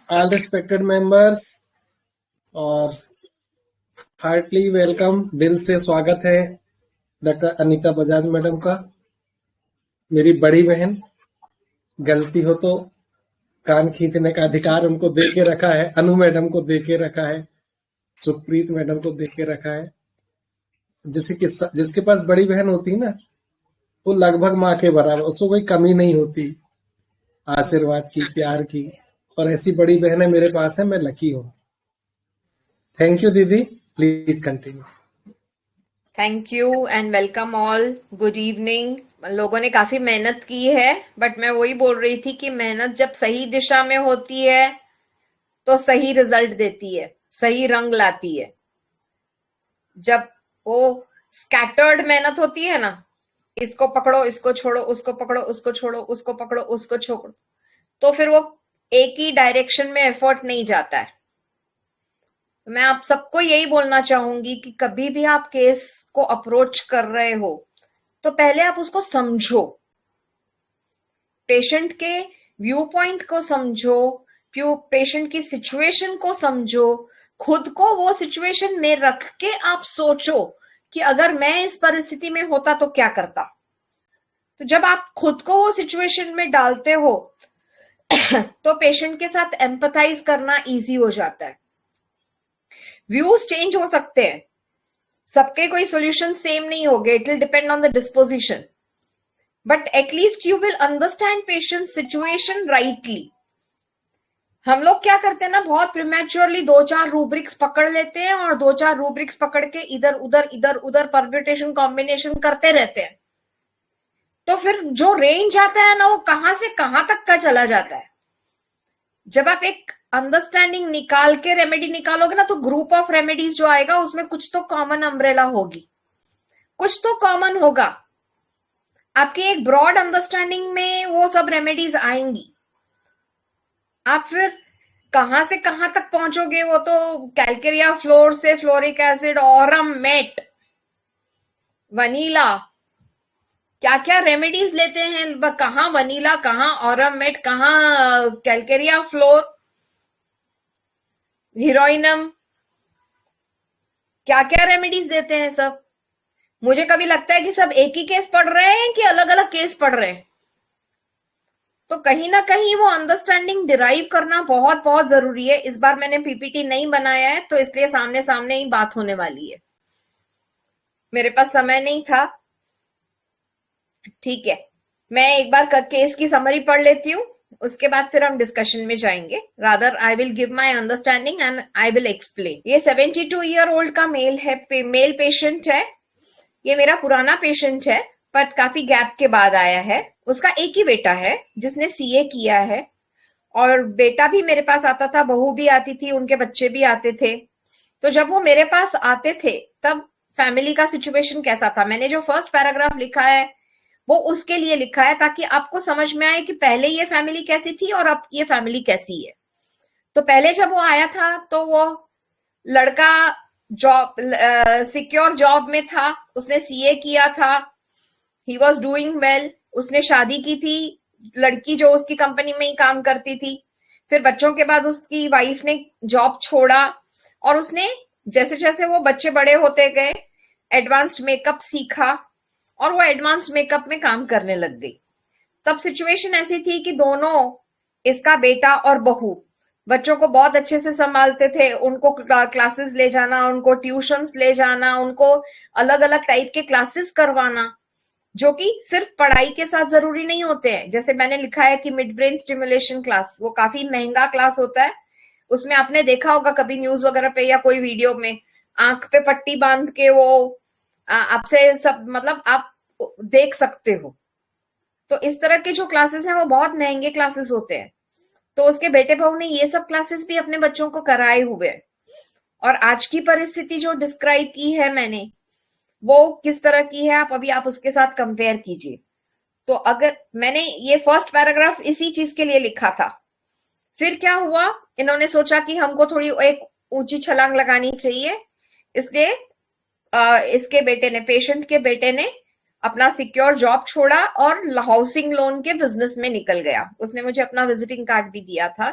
All respected members और Hartley welcome, दिल से स्वागत है डॉक्टर अनीता बजाज मैडम का। मेरी बड़ी बहन, गलती हो तो कान खींचने का अधिकार उनको दे के रखा है। अनु मैडम को दे के रखा है, सुप्रीत मैडम को दे के रखा है। जिसके पास बड़ी बहन होती है ना, वो लगभग माँ के बराबर, उसको कोई कमी नहीं होती आशीर्वाद की, प्यार की। और ऐसी बड़ी बहनें मेरे पास है, मैं लकी हूँ। थैंक यू दीदी, please continue. Thank you and welcome all. Good evening. लोगों ने काफी मेहनत की है, बट मैं वही बोल रही थी कि मेहनत जब सही दिशा में होती है तो सही रिजल्ट देती है, सही रंग लाती है। जब वो स्कैटर्ड मेहनत होती है ना, इसको पकड़ो, इसको छोड़ो, उसको पकड़ो, उसको छोड़ो, उसको पकड़ो, उसको छोड़ो, तो फिर वो एक ही डायरेक्शन में एफर्ट नहीं जाता है। मैं आप सबको यही बोलना चाहूंगी कि कभी भी आप केस को अप्रोच कर रहे हो तो पहले आप उसको समझो, पेशेंट के व्यू पॉइंट को समझो, पेशेंट की सिचुएशन को समझो, खुद को वो सिचुएशन में रख के आप सोचो कि अगर मैं इस परिस्थिति में होता तो क्या करता। तो जब आप खुद को वो सिचुएशन में डालते हो तो पेशेंट के साथ एम्पथाइज करना इजी हो जाता है। व्यूज चेंज हो सकते हैं, सबके कोई सॉल्यूशन सेम नहीं होंगे, it will depend on the disposition, but at least you will understand patient situation rightly. हम लोग क्या करते हैं ना, बहुत प्रीमेच्योरली 2-4 रूब्रिक्स पकड़ लेते हैं और 2-4 रूब्रिक्स पकड़ के इधर उधर परम्यूटेशन कॉम्बिनेशन करते रहते हैं। तो फिर जो रेंज आता है ना, वो कहां से कहां तक का चला जाता है। जब आप एक अंडरस्टैंडिंग निकाल के रेमेडी निकालोगे ना, तो ग्रुप ऑफ रेमेडीज जो आएगा उसमें कुछ तो कॉमन अम्ब्रेला होगी, कुछ तो कॉमन होगा। आपकी एक ब्रॉड अंडरस्टैंडिंग में वो सब रेमेडीज आएंगी। आप फिर कहां से कहां तक पहुंचोगे, वो तो कैलकेरिया फ्लोर से fluoric acid, aurum met, vanilla, क्या क्या रेमेडीज लेते हैं, कहां वनीला, कहां ऑरम मेट, कहां कैलकेरिया फ्लोर, हीरोइनम, क्या क्या रेमेडीज देते हैं सब। मुझे कभी लगता है कि सब एक ही केस पढ़ रहे हैं कि अलग अलग केस पढ़ रहे हैं। तो कहीं ना कहीं वो अंडरस्टैंडिंग डिराइव करना बहुत बहुत जरूरी है। इस बार मैंने पीपीटी नहीं बनाया है, तो इसलिए सामने सामने ही बात होने वाली है, मेरे पास समय नहीं था। ठीक है, मैं एक बार केस की समरी पढ़ लेती हूँ, उसके बाद फिर हम डिस्कशन में जाएंगे। Rather I will give my understanding and I will explain. ये 72 ईयर ओल्ड का मेल है, मेल पेशेंट है। ये मेरा पुराना पेशेंट है, बट काफी गैप के बाद आया है। उसका एक ही बेटा है जिसने सीए किया है, और बेटा भी मेरे पास आता था, बहू भी आती थी, उनके बच्चे भी आते थे। तो जब वो मेरे पास आते थे तब फैमिली का सिचुएशन कैसा था, मैंने जो फर्स्ट पैराग्राफ लिखा है वो उसके लिए लिखा है, ताकि आपको समझ में आए कि पहले ये फैमिली कैसी थी और अब ये फैमिली कैसी है। तो पहले जब वो आया था तो वो लड़का जॉब, सिक्योर जॉब में था, उसने सीए किया था, ही वॉज डूइंग वेल। उसने शादी की थी, लड़की जो उसकी कंपनी में ही काम करती थी। फिर बच्चों के बाद उसकी वाइफ ने जॉब छोड़ा, और उसने जैसे जैसे वो बच्चे बड़े होते गए एडवांस्ड मेकअप सीखा, और वो एडवांस्ड मेकअप में काम करने लग गई। तब सिचुएशन ऐसी थी कि दोनों, इसका बेटा और बहू, बच्चों को बहुत अच्छे से संभालते थे, उनको क्लासेस ले जाना, उनको ट्यूशंस ले जाना, उनको अलग अलग टाइप के क्लासेस करवाना, जो कि सिर्फ पढ़ाई के साथ जरूरी नहीं होते हैं। जैसे मैंने लिखा है कि मिड ब्रेन स्टिमुलेशन क्लास, वो काफी महंगा क्लास होता है। उसमें आपने देखा होगा कभी न्यूज वगैरह पे या कोई वीडियो में, आंख पे पट्टी बांध के वो आपसे सब, मतलब आप देख सकते हो। तो इस तरह के जो क्लासेस हैं वो बहुत महंगे क्लासेस होते हैं। तो उसके बेटे बहू ने ये सब क्लासेस भी अपने बच्चों को कराए हुए हैं। और आज की परिस्थिति जो डिस्क्राइब की है मैंने, वो किस तरह की है, आप उसके साथ कंपेयर कीजिए। तो अगर मैंने ये फर्स्ट पैराग्राफ इसी चीज के लिए लिखा था, फिर क्या हुआ, इन्होंने सोचा कि हमको थोड़ी एक ऊंची छलांग लगानी चाहिए, इसलिए इसके बेटे ने, पेशेंट के बेटे ने अपना सिक्योर जॉब छोड़ा और हाउसिंग लोन के बिजनेस में निकल गया। उसने मुझे अपना विजिटिंग कार्ड भी दिया था,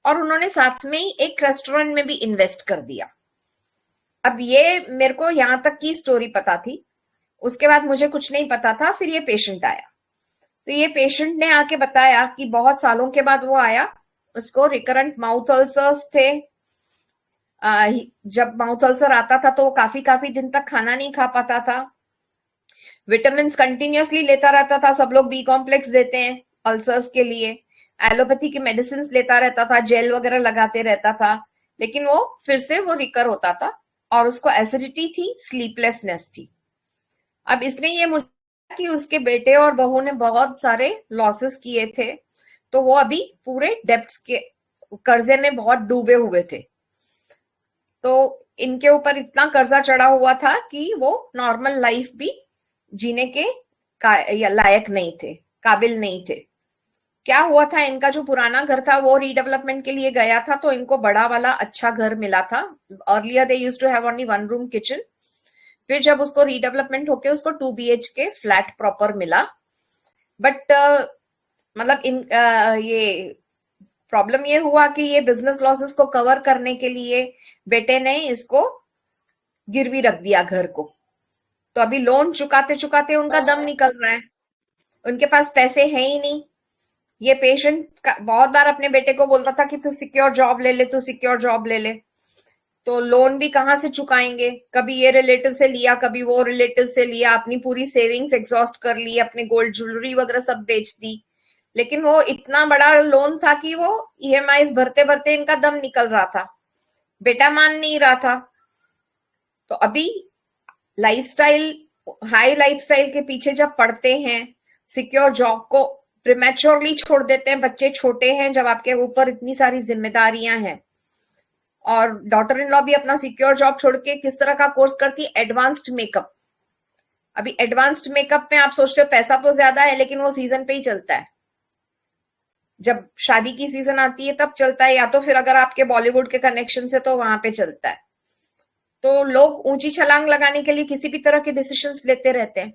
और उन्होंने साथ में ही एक रेस्टोरेंट में भी इन्वेस्ट कर दिया। अब ये मेरे को यहां तक की स्टोरी पता थी, उसके बाद मुझे कुछ नहीं पता था। फिर ये पेशेंट आया, तो ये पेशेंट ने आके बताया कि बहुत सालों के बाद वो आया, उसको रिकरेंट माउथ अल्सर्स थे। जब माउथ अल्सर आता था तो वो काफी काफी दिन तक खाना नहीं खा पाता था, विटामिन कंटिन्यूअसली लेता रहता था, सब लोग बी कॉम्प्लेक्स देते हैं अल्सर्स के लिए, एलोपैथी की मेडिसिन लेता रहता था, जेल वगैरह लगाते रहता था, लेकिन वो फिर से वो रिकर होता था, और उसको एसिडिटी थी, स्लीपलेसनेस थी। अब इसने ये मुझे कि उसके बेटे और बहू ने बहुत सारे लॉसेस किए थे, तो वो अभी पूरे डेब्ट्स के कर्जे में बहुत डूबे हुए थे। तो इनके ऊपर इतना कर्जा चढ़ा हुआ था कि वो नॉर्मल लाइफ भी जीने के या लायक नहीं थे, काबिल नहीं थे। क्या हुआ था, इनका जो पुराना घर था वो रीडेवलपमेंट के लिए गया था, तो इनको बड़ा वाला अच्छा घर मिला था। Earlier they used to have only one room kitchen, फिर जब उसको रीडेवलपमेंट होके उसको 2 BHK के फ्लैट प्रॉपर मिला। बट मतलब ये प्रॉब्लम ये हुआ कि ये बिजनेस लॉसेस को कवर करने के लिए बेटे ने इसको गिरवी रख दिया घर को। तो अभी लोन चुकाते चुकाते उनका दम निकल रहा है, उनके पास पैसे हैं ही नहीं। ये पेशेंट बहुत बार अपने बेटे को बोलता था कि तू सिक्योर जॉब ले ले, तू सिक्योर जॉब ले ले। तो लोन भी कहाँ से चुकाएंगे, कभी ये रिलेटिव से लिया, कभी वो रिलेटिव से लिया, अपनी पूरी सेविंग्स एग्जॉस्ट कर ली, अपने गोल्ड ज्वेलरी वगैरह सब बेच दी। लेकिन वो इतना बड़ा लोन था कि वो ईएमआई भरते भरते इनका दम निकल रहा था, बेटा मान नहीं रहा था। तो अभी लाइफस्टाइल, हाई लाइफस्टाइल के पीछे जब पड़ते हैं, सिक्योर जॉब को प्रीमेच्योरली छोड़ देते हैं, बच्चे छोटे हैं, जब आपके ऊपर इतनी सारी जिम्मेदारियां हैं, और डॉटर इन लॉ भी अपना सिक्योर जॉब छोड़ के किस तरह का कोर्स करती है, एडवांस्ड मेकअप। अभी एडवांस्ड मेकअप में आप सोचते हो पैसा तो ज्यादा है, लेकिन वो सीजन पे ही चलता है, जब शादी की सीजन आती है तब चलता है, या तो फिर अगर आपके बॉलीवुड के कनेक्शन से तो वहां पे चलता है। तो लोग ऊंची छलांग लगाने के लिए किसी भी तरह के डिसीजंस लेते रहते हैं।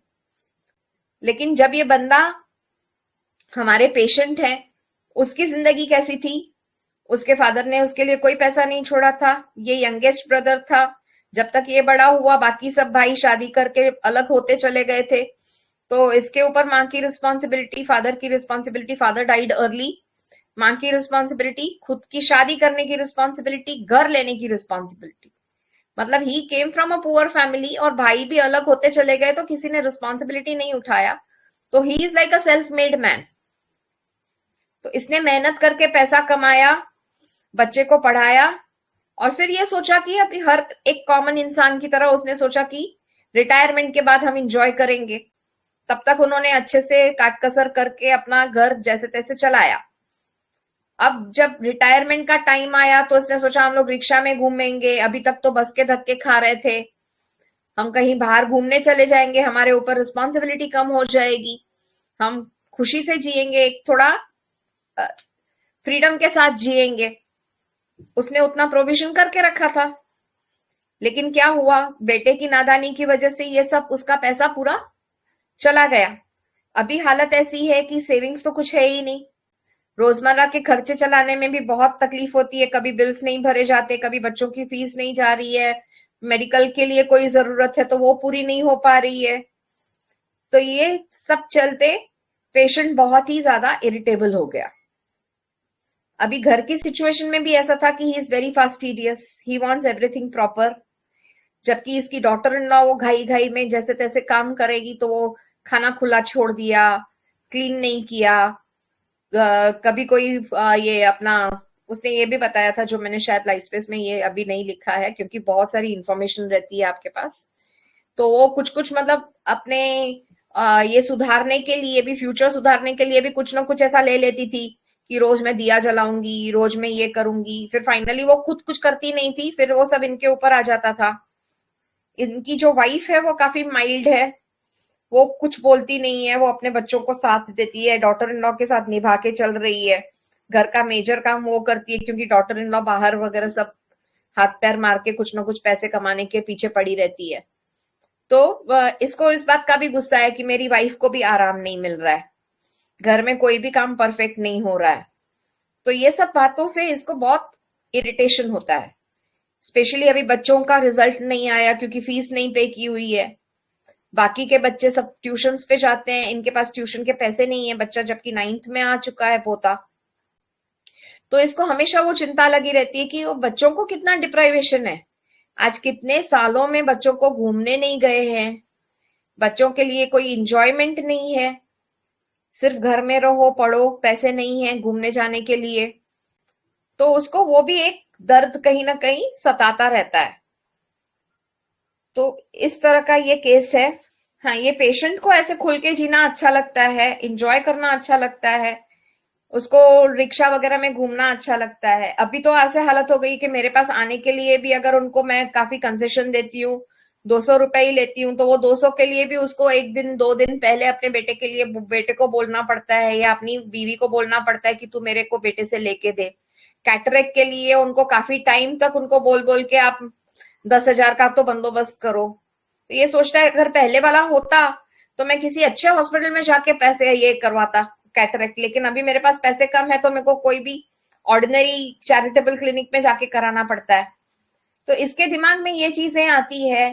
लेकिन जब ये बंदा हमारे पेशेंट है, उसकी जिंदगी कैसी थी, उसके फादर ने उसके लिए कोई पैसा नहीं छोड़ा था, ये यंगेस्ट ब्रदर था। जब तक ये बड़ा हुआ बाकी सब भाई शादी करके अलग होते चले गए थे, तो इसके ऊपर माँ की रिस्पॉन्सिबिलिटी, फादर की रिस्पॉन्सिबिलिटी, फादर डाइड अर्ली, माँ की रिस्पॉन्सिबिलिटी, खुद की शादी करने की रिस्पॉन्सिबिलिटी, घर लेने की रिस्पॉन्सिबिलिटी। मतलब ही came from a poor family, और भाई भी अलग होते चले गए तो किसी ने रिस्पॉन्सिबिलिटी नहीं उठाया। तो he is like a self made man. तो इसने मेहनत करके पैसा कमाया, बच्चे को पढ़ाया, और फिर ये सोचा कि अभी हर एक कॉमन इंसान की तरह उसने सोचा कि रिटायरमेंट के बाद हम इंजॉय करेंगे। तब तक उन्होंने अच्छे से काट कसर करके अपना घर जैसे तैसे चलाया। अब जब रिटायरमेंट का टाइम आया तो उसने सोचा हम लोग रिक्शा में घूमेंगे, अभी तक तो बस के धक्के खा रहे थे, हम कहीं बाहर घूमने चले जाएंगे, हमारे ऊपर रिस्पॉन्सिबिलिटी कम हो जाएगी, हम खुशी से जिएंगे, एक थोड़ा फ्रीडम के साथ जिएंगे। उसने उतना प्रोविजन करके रखा था। लेकिन क्या हुआ, बेटे की नादानी की वजह से ये सब उसका पैसा पूरा चला गया। अभी हालत ऐसी है कि सेविंग्स तो कुछ है ही नहीं, रोजमर्रा के खर्चे चलाने में भी बहुत तकलीफ होती है, कभी बिल्स नहीं भरे जाते, कभी बच्चों की फीस नहीं जा रही है, मेडिकल के लिए कोई जरूरत है तो वो पूरी नहीं हो पा रही है। तो ये सब चलते पेशेंट बहुत ही ज्यादा इरिटेबल हो गया। अभी घर की सिचुएशन में भी ऐसा था कि he is very fastidious, he wants everything proper. जबकि इसकी डॉटर इन लॉ वो घाई घाई में जैसे तैसे काम करेगी तो वो खाना खुला छोड़ दिया, क्लीन नहीं किया। कभी कोई ये अपना, उसने ये भी बताया था जो मैंने शायद लाइफ स्पेस में ये अभी नहीं लिखा है क्योंकि बहुत सारी इंफॉर्मेशन रहती है आपके पास। तो वो कुछ कुछ मतलब अपने ये सुधारने के लिए भी, फ्यूचर सुधारने के लिए भी कुछ ना कुछ ऐसा ले लेती थी कि रोज मैं दिया जलाऊंगी, रोज मैं ये करूंगी, फिर फाइनली वो खुद कुछ करती नहीं थी, फिर वो सब इनके ऊपर आ जाता था। इनकी जो वाइफ है वो काफी माइल्ड है, वो कुछ बोलती नहीं है, वो अपने बच्चों को साथ देती है, डॉटर इन लॉ के साथ निभा के चल रही है। घर का मेजर काम वो करती है क्योंकि डॉटर इन लॉ बाहर वगैरह सब हाथ पैर मार के कुछ ना कुछ पैसे कमाने के पीछे पड़ी रहती है। तो इसको इस बात का भी गुस्सा है कि मेरी वाइफ को भी आराम नहीं मिल रहा है, घर में कोई भी काम परफेक्ट नहीं हो रहा है। तो ये सब बातों से इसको बहुत इरिटेशन होता है। स्पेशली अभी बच्चों का रिजल्ट नहीं आया क्योंकि फीस नहीं पे की हुई है। बाकी के बच्चे सब ट्यूशंस पे जाते हैं, इनके पास ट्यूशन के पैसे नहीं है, बच्चा जबकि 9th में आ चुका है पोता। तो इसको हमेशा वो चिंता लगी रहती है कि वो बच्चों को कितना डिप्राइवेशन है। आज कितने सालों में बच्चों को घूमने नहीं गए हैं, बच्चों के लिए कोई इंजॉयमेंट नहीं है, सिर्फ घर में रहो पढ़ो, पैसे नहीं है घूमने जाने के लिए। तो उसको वो भी एक दर्द कहीं ना कहीं सताता रहता है। तो इस तरह का ये केस है। हाँ, ये पेशेंट को ऐसे खुल के जीना अच्छा लगता है, इंजॉय करना अच्छा लगता है, उसको रिक्शा वगैरह में घूमना अच्छा लगता है। अभी तो ऐसे हालत हो गई कि मेरे पास आने के लिए भी अगर उनको मैं काफी कंसेशन देती हूँ, 200 रुपए ही लेती हूँ, तो वो 200 के लिए भी उसको 1 दिन 2 दिन पहले अपने बेटे के लिए बेटे को बोलना पड़ता है या अपनी बीवी को बोलना पड़ता है कि तू मेरे को बेटे से लेके दे। कैटरेक्ट के लिए उनको काफी टाइम तक उनको बोल बोल के आप 10,000 का तो बंदोबस्त करो। तो ये सोचता है अगर पहले वाला होता तो मैं किसी अच्छे हॉस्पिटल में जाके पैसे ये करवाता कैटरेक्ट, लेकिन अभी मेरे पास पैसे कम है तो मेरे को कोई भी ऑर्डिनरी चैरिटेबल क्लिनिक में जाके कराना पड़ता है। तो इसके दिमाग में ये चीजें आती है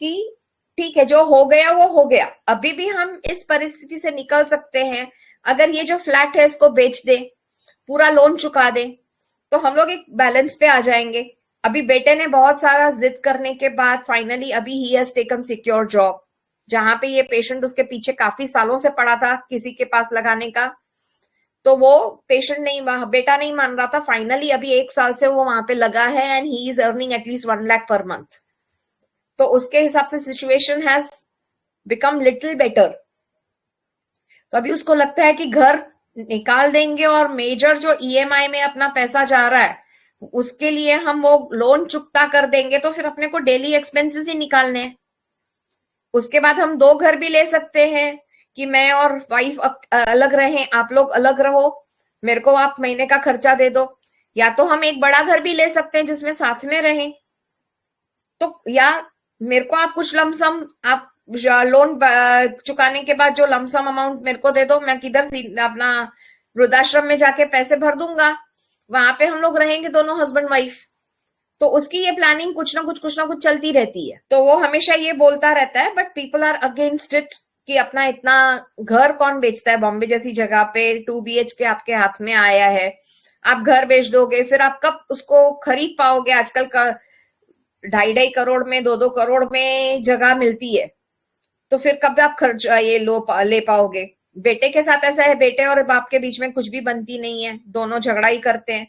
कि ठीक है, जो हो गया वो हो गया, अभी भी हम इस परिस्थिति से निकल सकते हैं। अगर ये जो फ्लैट है इसको बेच दे, पूरा लोन चुका दे, तो हम लोग एक बैलेंस पे आ जाएंगे। अभी बेटे ने बहुत सारा जिद करने के बाद फाइनली अभी he has taken secure job, जहां पे ये पेशेंट उसके पीछे काफी सालों से पड़ा था किसी के पास लगाने का। तो वो पेशेंट नहीं, बेटा नहीं मान रहा था, फाइनली अभी 1 साल से वो वहां पे लगा है and he is earning at least 1 lakh per month. तो उसके हिसाब से situation has become little better. तो अभी उसको लगता है कि घर निकाल देंगे और मेजर जो ईएमआई में अपना पैसा जा रहा है उसके लिए हम वो लोन चुकता कर देंगे, तो फिर अपने को डेली एक्सपेंसेस ही निकालने हैं। उसके बाद हम 2 घर भी ले सकते हैं कि मैं और वाइफ अलग रहें, आप लोग अलग रहो, मेरे को आप महीने का खर्चा दे दो। या तो हम एक बड़ा घर भी ले सकते हैं जिसमें साथ में रहें। तो या मेरे को आप कुछ लमसम, आप लोन चुकाने के बाद जो लमसम अमाउंट मेरे को दे दो, मैं किधर अपना वृद्धाश्रम में जाके पैसे भर दूंगा, वहां पे हम लोग रहेंगे दोनों हस्बैंड वाइफ। तो उसकी ये प्लानिंग कुछ ना कुछ चलती रहती है। तो वो हमेशा ये बोलता रहता है, but people are against it कि अपना इतना घर कौन बेचता है, बॉम्बे जैसी जगह पे 2 BHK के आपके हाथ में आया है, आप घर बेच दोगे, फिर आप कब उसको खरीद पाओगे? आजकल का 2.5 2.5 करोड़ में, 2 2 करोड़ में जगह मिलती है, तो फिर कब आप खर्च ये ले पाओगे? बेटे के साथ ऐसा है, बेटे और बाप के बीच में कुछ भी बनती नहीं है, दोनों झगड़ा ही करते हैं।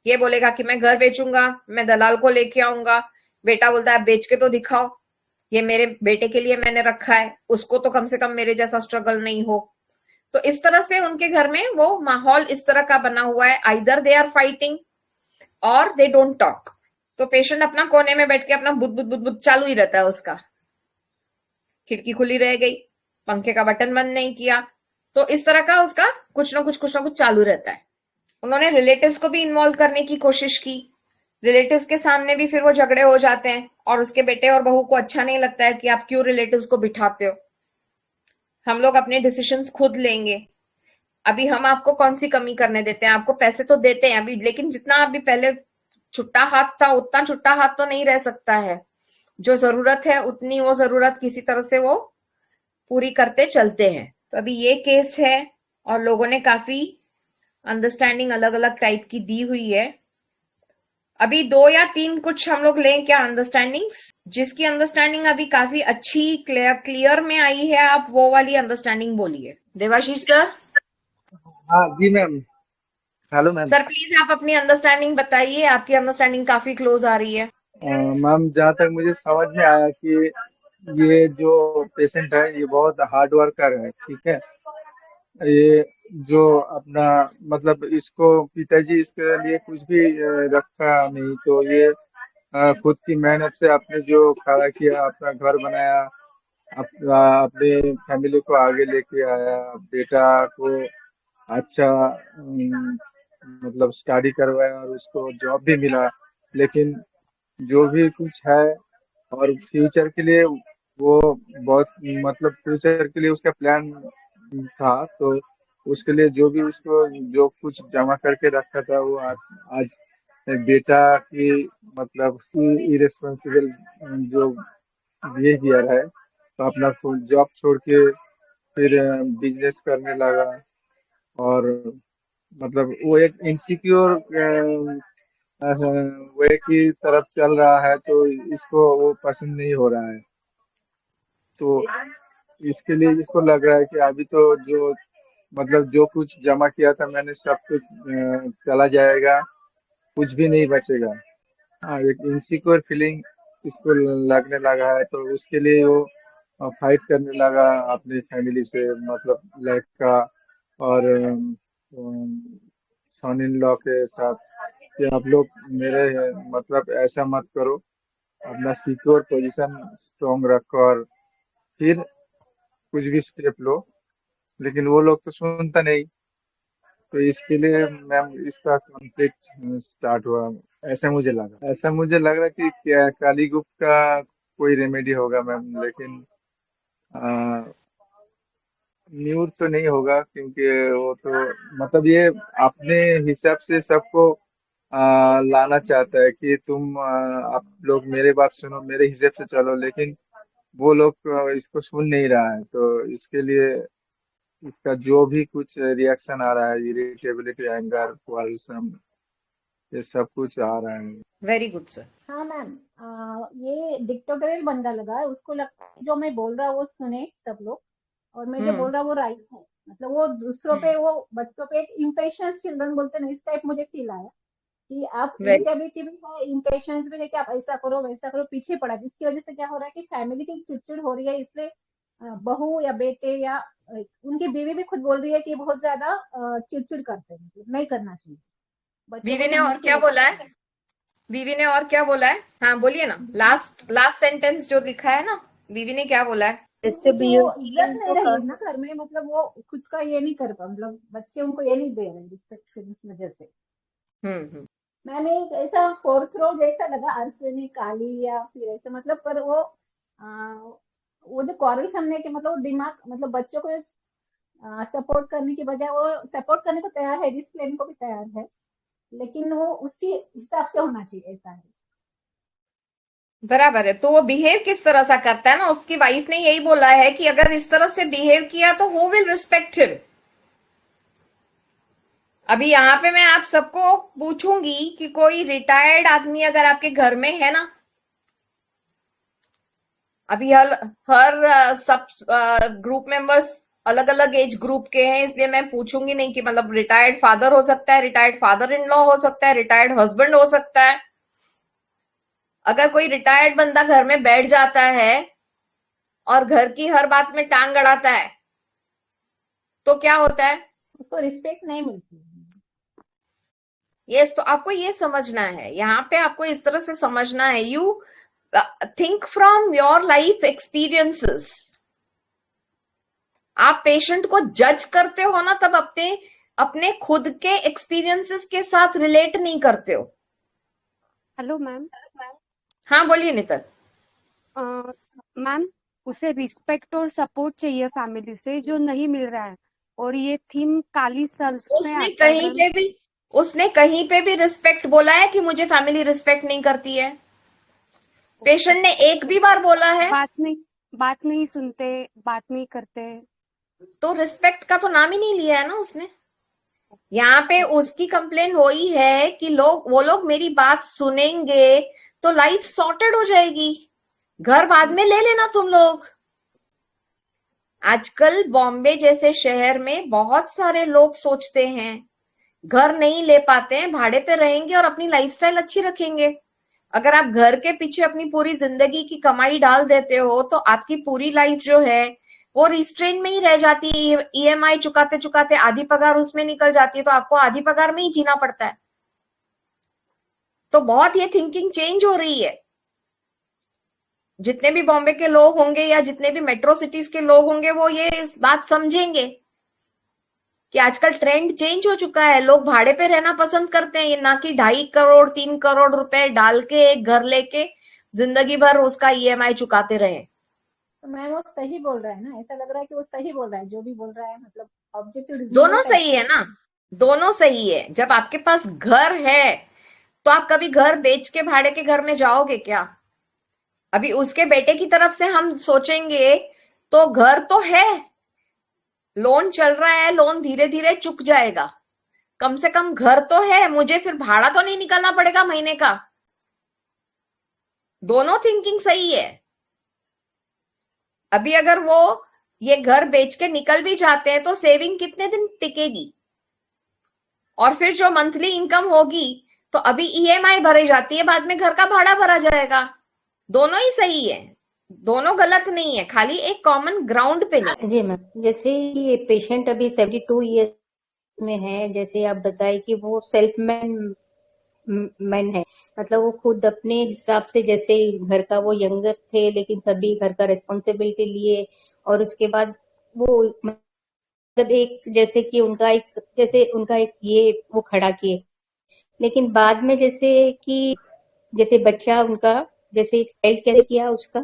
ये बोलेगा कि मैं घर बेचूंगा, मैं दलाल को लेके आऊंगा, बेटा बोलता है बेच के तो दिखाओ, ये मेरे बेटे के लिए मैंने रखा है, उसको तो कम से कम मेरे जैसा स्ट्रगल नहीं हो। तो इस तरह से उनके घर में वो माहौल इस तरह का बना हुआ है, आइदर दे आर फाइटिंग और दे डोंट टॉक। तो पेशेंट अपना कोने में बैठ के अपना बुद बुद बुद बुद चालू ही रहता है उसका, खिड़की खुली रह गई, पंखे का बटन बंद नहीं किया, तो इस तरह का उसका कुछ ना कुछ चालू रहता है। उन्होंने रिलेटिव्स को भी इन्वॉल्व करने की कोशिश की, रिलेटिव्स के सामने भी फिर वो झगड़े हो जाते हैं और उसके बेटे और बहू को अच्छा नहीं लगता है कि आप क्यों रिलेटिव्स को बिठाते हो, हम लोग अपने डिसीजंस खुद लेंगे। अभी हम आपको कौन सी कमी करने देते हैं, आपको पैसे तो देते हैं अभी, लेकिन जितना अभी पहले छुट्टा हाथ था उतना छुट्टा हाथ तो नहीं रह सकता है। जो जरूरत है उतनी वो जरूरत किसी तरह से वो पूरी करते चलते हैं। तो अभी ये केस है और लोगों ने काफी अंडरस्टैंडिंग अलग अलग टाइप की दी हुई है। अभी 2 या 3 कुछ हम लोग लें क्या अंडरस्टैंडिंग्स? जिसकी अंडरस्टैंडिंग अभी काफी अच्छी क्लियर में आई है, आप वो वाली अंडरस्टैंडिंग बोलिए। देवाशीष सर। हाँ जी ma'am. Hello ma'am. Sir please आप अपनी अंडरस्टैंडिंग बताइए, आपकी अंडरस्टैंडिंग काफी क्लोज आ रही है। मैम, जहाँ तक मुझे समझ में आया कि ये जो पेशेंट है ये बहुत हार्ड वर्कर है, ठीक है। ये जो अपना मतलब इसको पिताजी इसके लिए कुछ भी रखा नहीं, तो ये खुद की मेहनत से आपने जो खड़ा किया, अपना घर बनाया, अपने फैमिली को आगे लेके आया, बेटा को अच्छा मतलब स्टडी करवाया और उसको जॉब भी मिला। लेकिन जो भी कुछ है और फ्यूचर के लिए वो बहुत मतलब फ्यूचर के लिए उसका प्लान था, तो उसके लिए जो भी उसको जो कुछ जमा करके रखा था वो आज बेटा की मतलब इरेस्पॉन्सिबल जो बिहेवियर है, तो अपना जॉब छोड़ के फिर बिजनेस करने लगा। और मतलब वो एक इनसिक्योर वे की तरफ चल रहा है, तो इसको वो पसंद नहीं हो रहा है। तो इसके लिए इसको लग रहा है कि अभी तो जो मतलब जो कुछ जमा किया था मैंने सब कुछ चला जाएगा, कुछ भी नहीं बचेगा। हाँ, एक इनसिक्योर फीलिंग इसको लगने लगा है, तो उसके लिए वो फाइट करने लगा अपनी फैमिली से, मतलब लाइफ का। और सन इन लॉ के साथ कि आप लोग मेरे मतलब ऐसा मत करो, अपना सिक्योर पोजीशन स्ट्रॉन्ग रखो और फिर कुछ भी स्टेप लो। लेकिन वो लोग तो सुनता नहीं, तो इसके लिए मैम इसका कॉन्फ्लिक्ट स्टार्ट हुआ। ऐसा मुझे लग रहा कि क्या काली गुप्त का कोई रेमेडी होगा मैम, लेकिन न्यूज तो नहीं होगा, क्योंकि वो तो मतलब ये अपने हिसाब से सबको लाना चाहता है कि तुम आप लोग मेरे बात सुनो, मेरे हिसाब से चलो। लेकिन वो लोग इसको सुन नहीं रहा है, तो इसके लिए इसका जो भी कुछ रिएक्शन आ रहा है, इरिटेबिलिटी, एंगर, क्वालिज्म, ये सब कुछ आ रहा है। Very good sir. हाँ मैम, ये डिक्टेटोरियल बंदा लगा है, उसको लगता है जो मैं बोल रहा वो सुने सब लोग, और मैं जो बोल रहा वो राइट है। मतलब वो दूसरों पे, वो बच्चों पे एक इम्पेशंस चिल्ड्रन बोलते ना, इस टाइप मुझे फील आया कि आप वेरी इरिटेबिलिटी भी है, इम्पेशंस भी है कि आप ऐसा करो वैसा करो, पीछे पड़ा है। जिसकी वजह से क्या हो रहा है कि फैमिली की चिड़चिड़ हो रही है, इसलिए बहू या बेटे या उनकी बीवी भी खुद बोल रही है कि बहुत ज्यादा चिड़चिड़ करते हैं, मतलब नहीं करना चाहिए, बच्चों को बीवी ने और समझ के क्या बोला रखना है? चाहिए। बीवी ने और क्या बोला है? हाँ बोलिए ना, लास्ट लास्ट सेंटेंस जो लिखा है ना, बीवी ने क्या बोला है? इससे क्योंकि वो इज्जत नहीं रही है ना घर में, मतलब वो खुद का ये नहीं कर पा, मतलब बच्चे उनको ये नहीं दे रहे रिस्पेक्ट इस वजह से। हम्म। मैंने एक ऐसा फोर्थ रो जैसा लगा अर्शनी काली या फिर ऐसे, मतलब पर वो जो कॉरल सामने के मतलब वो दिमाग, मतलब बच्चों को सपोर्ट करने की बजाय वो सपोर्ट करने को तैयार है, रिस्क लेने को भी तैयार है, लेकिन वो उसके हिसाब से होना चाहिए, ऐसा है। बराबर है। तो वो बिहेव किस तरह सा करता है ना, उसकी वाइफ ने यही बोला है कि अगर इस तरह से बिहेव किया तो हु विल रिस्पेक्ट हिम। अभी यहाँ पे मैं आप सबको पूछूंगी कि कोई रिटायर्ड आदमी अगर आपके घर में है ना, अभी हर सब ग्रुप मेंबर्स अलग अलग एज ग्रुप के हैं, इसलिए मैं पूछूंगी नहीं कि मतलब रिटायर्ड फादर हो सकता है, रिटायर्ड फादर इन लॉ हो सकता है, रिटायर्ड हस्बैंड हो सकता है। अगर कोई रिटायर्ड बंदा घर में बैठ जाता है और घर की हर बात में टांग अड़ाता है तो क्या होता है? उसको रिस्पेक्ट नहीं मिलती। यस, तो आपको ये समझना है, यहाँ पे आपको इस तरह से समझना है, you think from your life experiences. आप पेशेंट को जज करते हो ना, तब अपने अपने खुद के एक्सपीरियंसेस के साथ रिलेट नहीं करते हो। Hello ma'am. हाँ बोलिए नितिन। मैम, उसे रिस्पेक्ट और सपोर्ट चाहिए फैमिली से, जो नहीं मिल रहा है। और ये थीम काली सेल्स में उसने आता है कहीं मैम। पे भी उसने कहीं पे भी रिस्पेक्ट बोला है कि मुझे फैमिली रिस्पेक्ट नहीं करती है? पेशेंट ने एक भी बार बोला है? बात नहीं सुनते, बात नहीं करते। तो रिस्पेक्ट का तो नाम ही नहीं लिया है ना उसने। यहाँ पे उसकी कंप्लेन वही है कि वो लोग मेरी बात सुनेंगे तो लाइफ सॉर्टेड हो जाएगी, घर बाद में ले लेना तुम लोग। आजकल बॉम्बे जैसे शहर में बहुत सारे लोग सोचते हैं घर नहीं ले पाते हैं, भाड़े पे रहेंगे और अपनी लाइफस्टाइल अच्छी रखेंगे। अगर आप घर के पीछे अपनी पूरी जिंदगी की कमाई डाल देते हो तो आपकी पूरी लाइफ जो है वो रिस्ट्रेन में ही रह जाती है। ईएमआई चुकाते चुकाते आधी पगार उसमें निकल जाती है, तो आपको आधी पगार में ही जीना पड़ता है। तो बहुत ये थिंकिंग चेंज हो रही है। जितने भी बॉम्बे के लोग होंगे या जितने भी मेट्रो सिटीज के लोग होंगे वो ये इस बात समझेंगे कि आजकल ट्रेंड चेंज हो चुका है। लोग भाड़े पे रहना पसंद करते हैं, ये ना कि 2.5 करोड़ 3 करोड़ रुपए डाल के एक घर लेके जिंदगी भर उसका ईएमआई चुकाते रहे। तो मैम वो सही बोल रहा है ना, ऐसा लग रहा है कि वो सही बोल रहा है जो भी बोल रहा है, मतलब ऑब्जेक्टिव रीजन दोनों सही है ना, दोनों सही है। जब आपके पास घर है तो आप कभी घर बेच के भाड़े के घर में जाओगे क्या? अभी उसके बेटे की तरफ से हम सोचेंगे तो घर तो है, लोन चल रहा है, लोन धीरे धीरे चुक जाएगा, कम से कम घर तो है, मुझे फिर भाड़ा तो नहीं निकालना पड़ेगा महीने का। दोनों थिंकिंग सही है। अभी अगर वो ये घर बेच के निकल भी जाते हैं तो सेविंग कितने दिन टिकेगी? और फिर जो मंथली इनकम होगी तो अभी ईएमआई भरी जाती है, बाद में घर का भाड़ा भरा जाएगा। दोनों ही सही है, दोनों गलत नहीं है, खाली एक कॉमन ग्राउंड पे नहीं। जी मैम, जैसे ये पेशेंट अभी 72 ईयर्स में है, जैसे आप बताए कि वो सेल्फ मैन है, मतलब वो खुद अपने हिसाब से, जैसे घर का वो यंगर थे लेकिन तभी घर का रिस्पॉन्सिबिलिटी लिए, और उसके बाद वो मतलब एक जैसे कि उनका एक ये वो खड़ा किए, लेकिन बाद में जैसे कि जैसे बच्चा उनका जैसे चाइल्ड कैसे किया उसका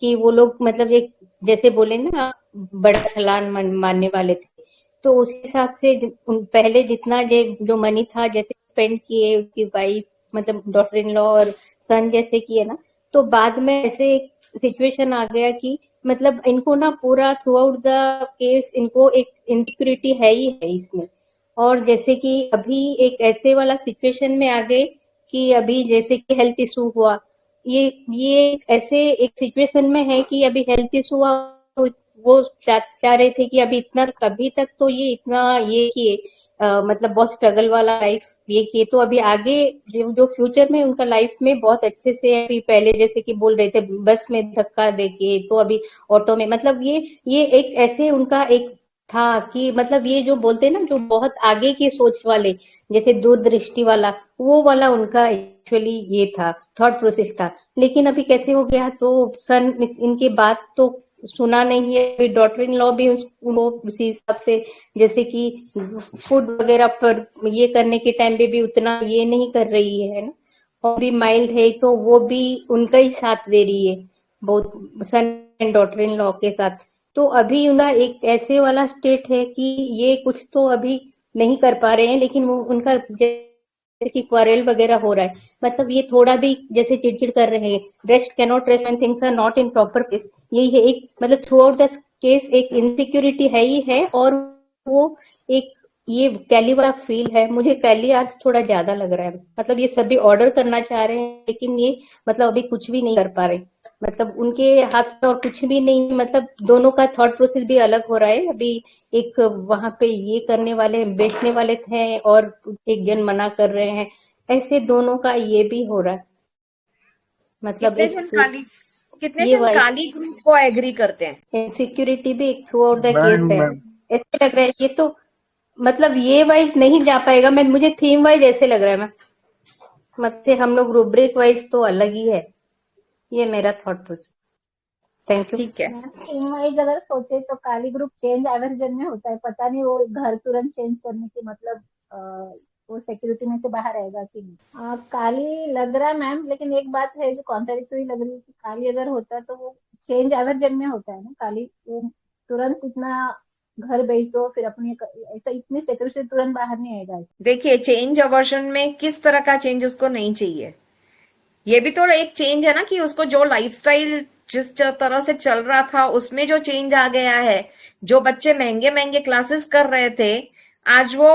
कि वो लोग मतलब एक जैसे बोले ना बड़ा छलांग मारने वाले थे, तो उस हिसाब से पहले जितना जो मनी था जैसे स्पेंड किए उसकी वाइफ मतलब डॉटर इन लॉ और सन जैसे किए ना, तो बाद में ऐसे एक सिचुएशन आ गया कि मतलब इनको ना पूरा थ्रू आउट द केस इनको एक इनसिक्योरिटी है ही है इसमें। और जैसे कि अभी एक ऐसे वाला सिचुएशन में आ गए कि अभी जैसे कि हेल्थ इशू हुआ, ये ऐसे एक सिचुएशन में है कि अभी हेल्थ इशू हुआ, तो वो चाह रहे थे कि अभी इतना कभी तक तो ये इतना ये किए मतलब बहुत स्ट्रगल वाला लाइफ ये किए, तो अभी आगे जो फ्यूचर में उनका लाइफ में बहुत अच्छे से अभी पहले जैसे कि बोल रहे थे बस में धक्का देके तो अभी ऑटो में, मतलब ये एक ऐसे उनका एक था कि मतलब ये जो बोलते हैं ना जो बहुत आगे की सोच वाले जैसे दूरदृष्टि वाला वो वाला उनका एक्चुअली ये था थॉट प्रोसेस था। लेकिन अभी कैसे हो गया तो सन इनके बात तो सुना नहीं है, अभी डॉटर इन लॉ भी उनको उसी हिसाब से जैसे कि फूड वगैरह पर ये करने के टाइम पे भी उतना ये नहीं कर रही है ना, और भी माइल्ड है तो वो भी उनका ही साथ दे रही है बहुत सन एंड डॉटर इन लॉ के साथ। तो अभी उनका एक ऐसे वाला स्टेट है कि ये कुछ तो अभी नहीं कर पा रहे हैं, लेकिन वो उनका जैसे कि क्वारेल वगैरह हो रहा है, मतलब ये थोड़ा भी जैसे चिड़चिड़ कर रहे हैं, rest cannot rest when things are not in proper place, यही है एक मतलब थ्रू आउट द केस एक इनसिक्योरिटी है ही है। और वो एक ये कैली वाला फील है, मुझे कैली आज थोड़ा ज्यादा लग रहा है, मतलब ये सभी ऑर्डर करना चाह रहे हैं लेकिन ये मतलब अभी कुछ भी नहीं कर पा रहे, मतलब उनके हाथ में और कुछ भी नहीं, मतलब दोनों का थॉट प्रोसेस भी अलग हो रहा है। अभी एक वहां पे ये करने वाले बेचने वाले थे और एक जन मना कर रहे हैं, ऐसे दोनों का ये भी हो रहा है, मतलब कितने एक जन काली कितने ये जन वाइस काली ग्रुप को एग्री करते हैं? इनसिक्योरिटी भी एक through out the case ma'am है, मैम ऐसे लग रहा है ये तो मतलब ये वाइज नहीं जा पाएगा, मैं मुझे थीम वाइज ऐसे लग रहा है, मैं मतलब हम लोग रूब्रिक वाइज तो अलग ही है, ये मेरा थॉट प्रोसेस। Thank you. ठीक है। मैम टीम वाइज अगर सोचे तो काली ग्रुप चेंज एवर्जन में होता है, पता नहीं वो घर तुरंत चेंज करने की मतलब वो सिक्योरिटी में से बाहर आएगा कि नहीं। काली लग रहा है मैम, लेकिन एक बात है जो कॉन्ट्राडिक्टरी लग रही है कि काली अगर होता तो वो चेंज एवर्जन में होता है ना काली, वो तुरंत इतना घर बेच दो फिर अपनी ऐसा इतनी सिक्योरिटी तुरंत बाहर नहीं आएगा। देखिए, चेंज अवर्जन में किस तरह का चेंज उसको नहीं चाहिए, ये भी तो एक चेंज है ना, कि उसको जो लाइफस्टाइल जिस तरह से चल रहा था उसमें जो चेंज आ गया है, जो बच्चे महंगे महंगे क्लासेस कर रहे थे, आज वो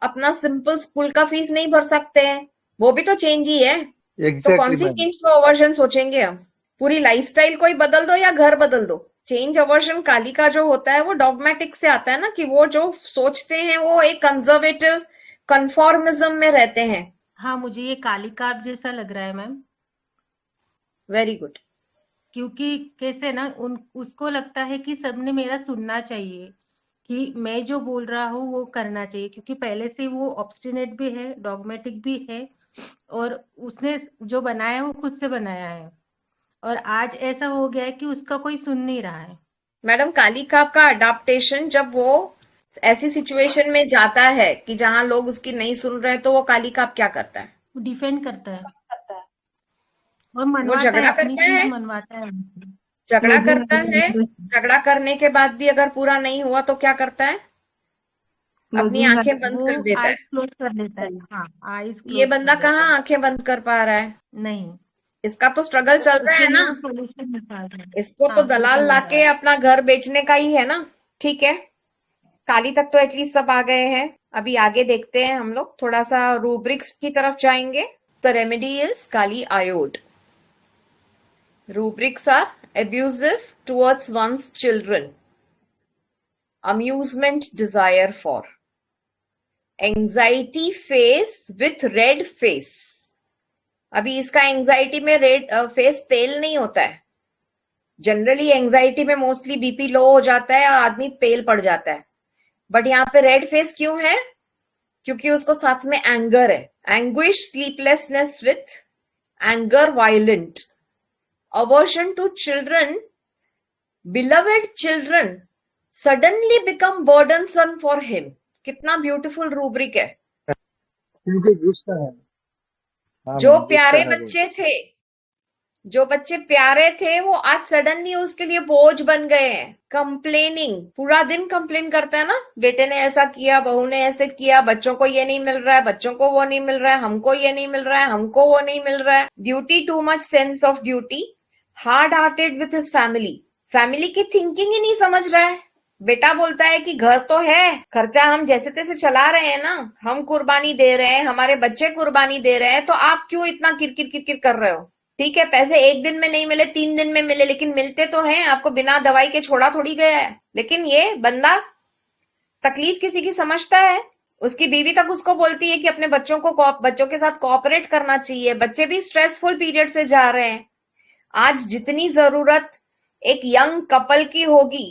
अपना सिंपल स्कूल का फीस नहीं भर सकते हैं, वो भी तो चेंज ही है। तो कौन एग्जैक्टली सी मैम। चेंज को अवर्जन सोचेंगे हम? पूरी लाइफस्टाइल को ही बदल दो या घर बदल दो। चेंज अवर्जन काली का जो होता है वो डॉगमेटिक से आता है ना, कि वो जो सोचते हैं वो एक कंजर्वेटिव कन्फॉर्मिज्म में रहते हैं। हाँ, मुझे ये काली कार्प जैसा लग रहा है मैम, वेरी गुड। क्योंकि कैसे ना उन उसको लगता है कि सबने मेरा सुनना चाहिए, कि मैं जो बोल रहा हूँ वो करना चाहिए, क्योंकि पहले से वो ऑब्स्टिनेट भी है, डॉगमेटिक भी है, और उसने जो बनाया है वो खुद से बनाया है, और आज ऐसा हो गया है कि उसका कोई सुन नहीं रहा है। मैडम, काली काप का अडाप्टेशन जब वो ऐसी सिचुएशन में जाता है कि जहां लोग उसकी नहीं सुन रहे, तो वो काली काप क्या करता है? वो डिफेंड करता है और वो मनवाता है, झगड़ा अपनी करता चीज है, मनवाता है हमसे। झगड़ा करता है। झगड़ा करने के बाद भी अगर पूरा नहीं हुआ तो क्या करता है? अपनी बगिंग आंखें वाला बंद वो कर देता आईज है। क्लोज कर लेता है, हाँ आईज ये क्लोज बंदा कर लेता कहाँ है। आंखें बंद कर पा रहा है? नहीं, इसका तो स्ट्रगल चल रहा उसके है लिए ना। वो सॉल्यूशन निकाल रहे हैं। इसको तो हाँ वो दलाल तो लगा लाके है। अपना घर बेचने का ही है ना। ठीक है, काली तक तो एटलीस्ट सब आ गए हैं। अभी आगे देखते हैं, हम लोग थोड़ा सा रूब्रिक्स की तरफ जाएंगे। The remedy is Kali आयोड। Rubrics are abusive towards one's children, amusement desire for, anxiety face with red face. अभी इसका एंजाइटी में रेड फेस पेल नहीं होता है। जनरली एंजाइटी में मोस्टली बीपी लो हो जाता है और आदमी पेल पड़ जाता है, बट यहाँ पे रेड फेस क्यों है? क्योंकि उसको साथ में एंगर है। Anguish, sleeplessness with anger, violent, aversion to children, beloved children suddenly become burdensome for him. कितना ब्यूटीफुल रूब्रिक है। क्योंकि गुस्सा है। हाँ जो मैम, गुस्सा प्यारे है वो। बच्चे थे, जो बच्चे प्यारे थे, वो आज सडनली उसके लिए बोझ बन गए हैं। कंप्लेनिंग, पूरा दिन कंप्लेन करता है ना, बेटे ने ऐसा किया, बहू ने ऐसे किया, बच्चों को ये नहीं मिल रहा है, बच्चों को वो नहीं मिल रहा है, हमको ये नहीं मिल रहा है, हमको वो नहीं मिल रहा है। Duty, too much sense of duty, hard hearted with his family. Family की थिंकिंग ही नहीं समझ रहा है। बेटा बोलता है कि घर तो है, खर्चा हम जैसे तैसे चला रहे हैं ना, हम कुर्बानी दे रहे हैं, हमारे बच्चे कुर्बानी दे रहे हैं, तो आप क्यों इतना किरकिर किरकिर कर रहे हो? ठीक है, पैसे एक दिन में नहीं मिले, 3 दिन में मिले, लेकिन मिलते तो हैं। आपको बिना दवाई के छोड़ा थोड़ी गया है। लेकिन ये बंदा तकलीफ किसी की समझता है? उसकी बीवी तक उसको बोलती है कि अपने बच्चों के साथ कोऑपरेट करना चाहिए। बच्चे भी स्ट्रेसफुल पीरियड से जा रहे हैं। आज जितनी जरूरत एक यंग कपल की होगी,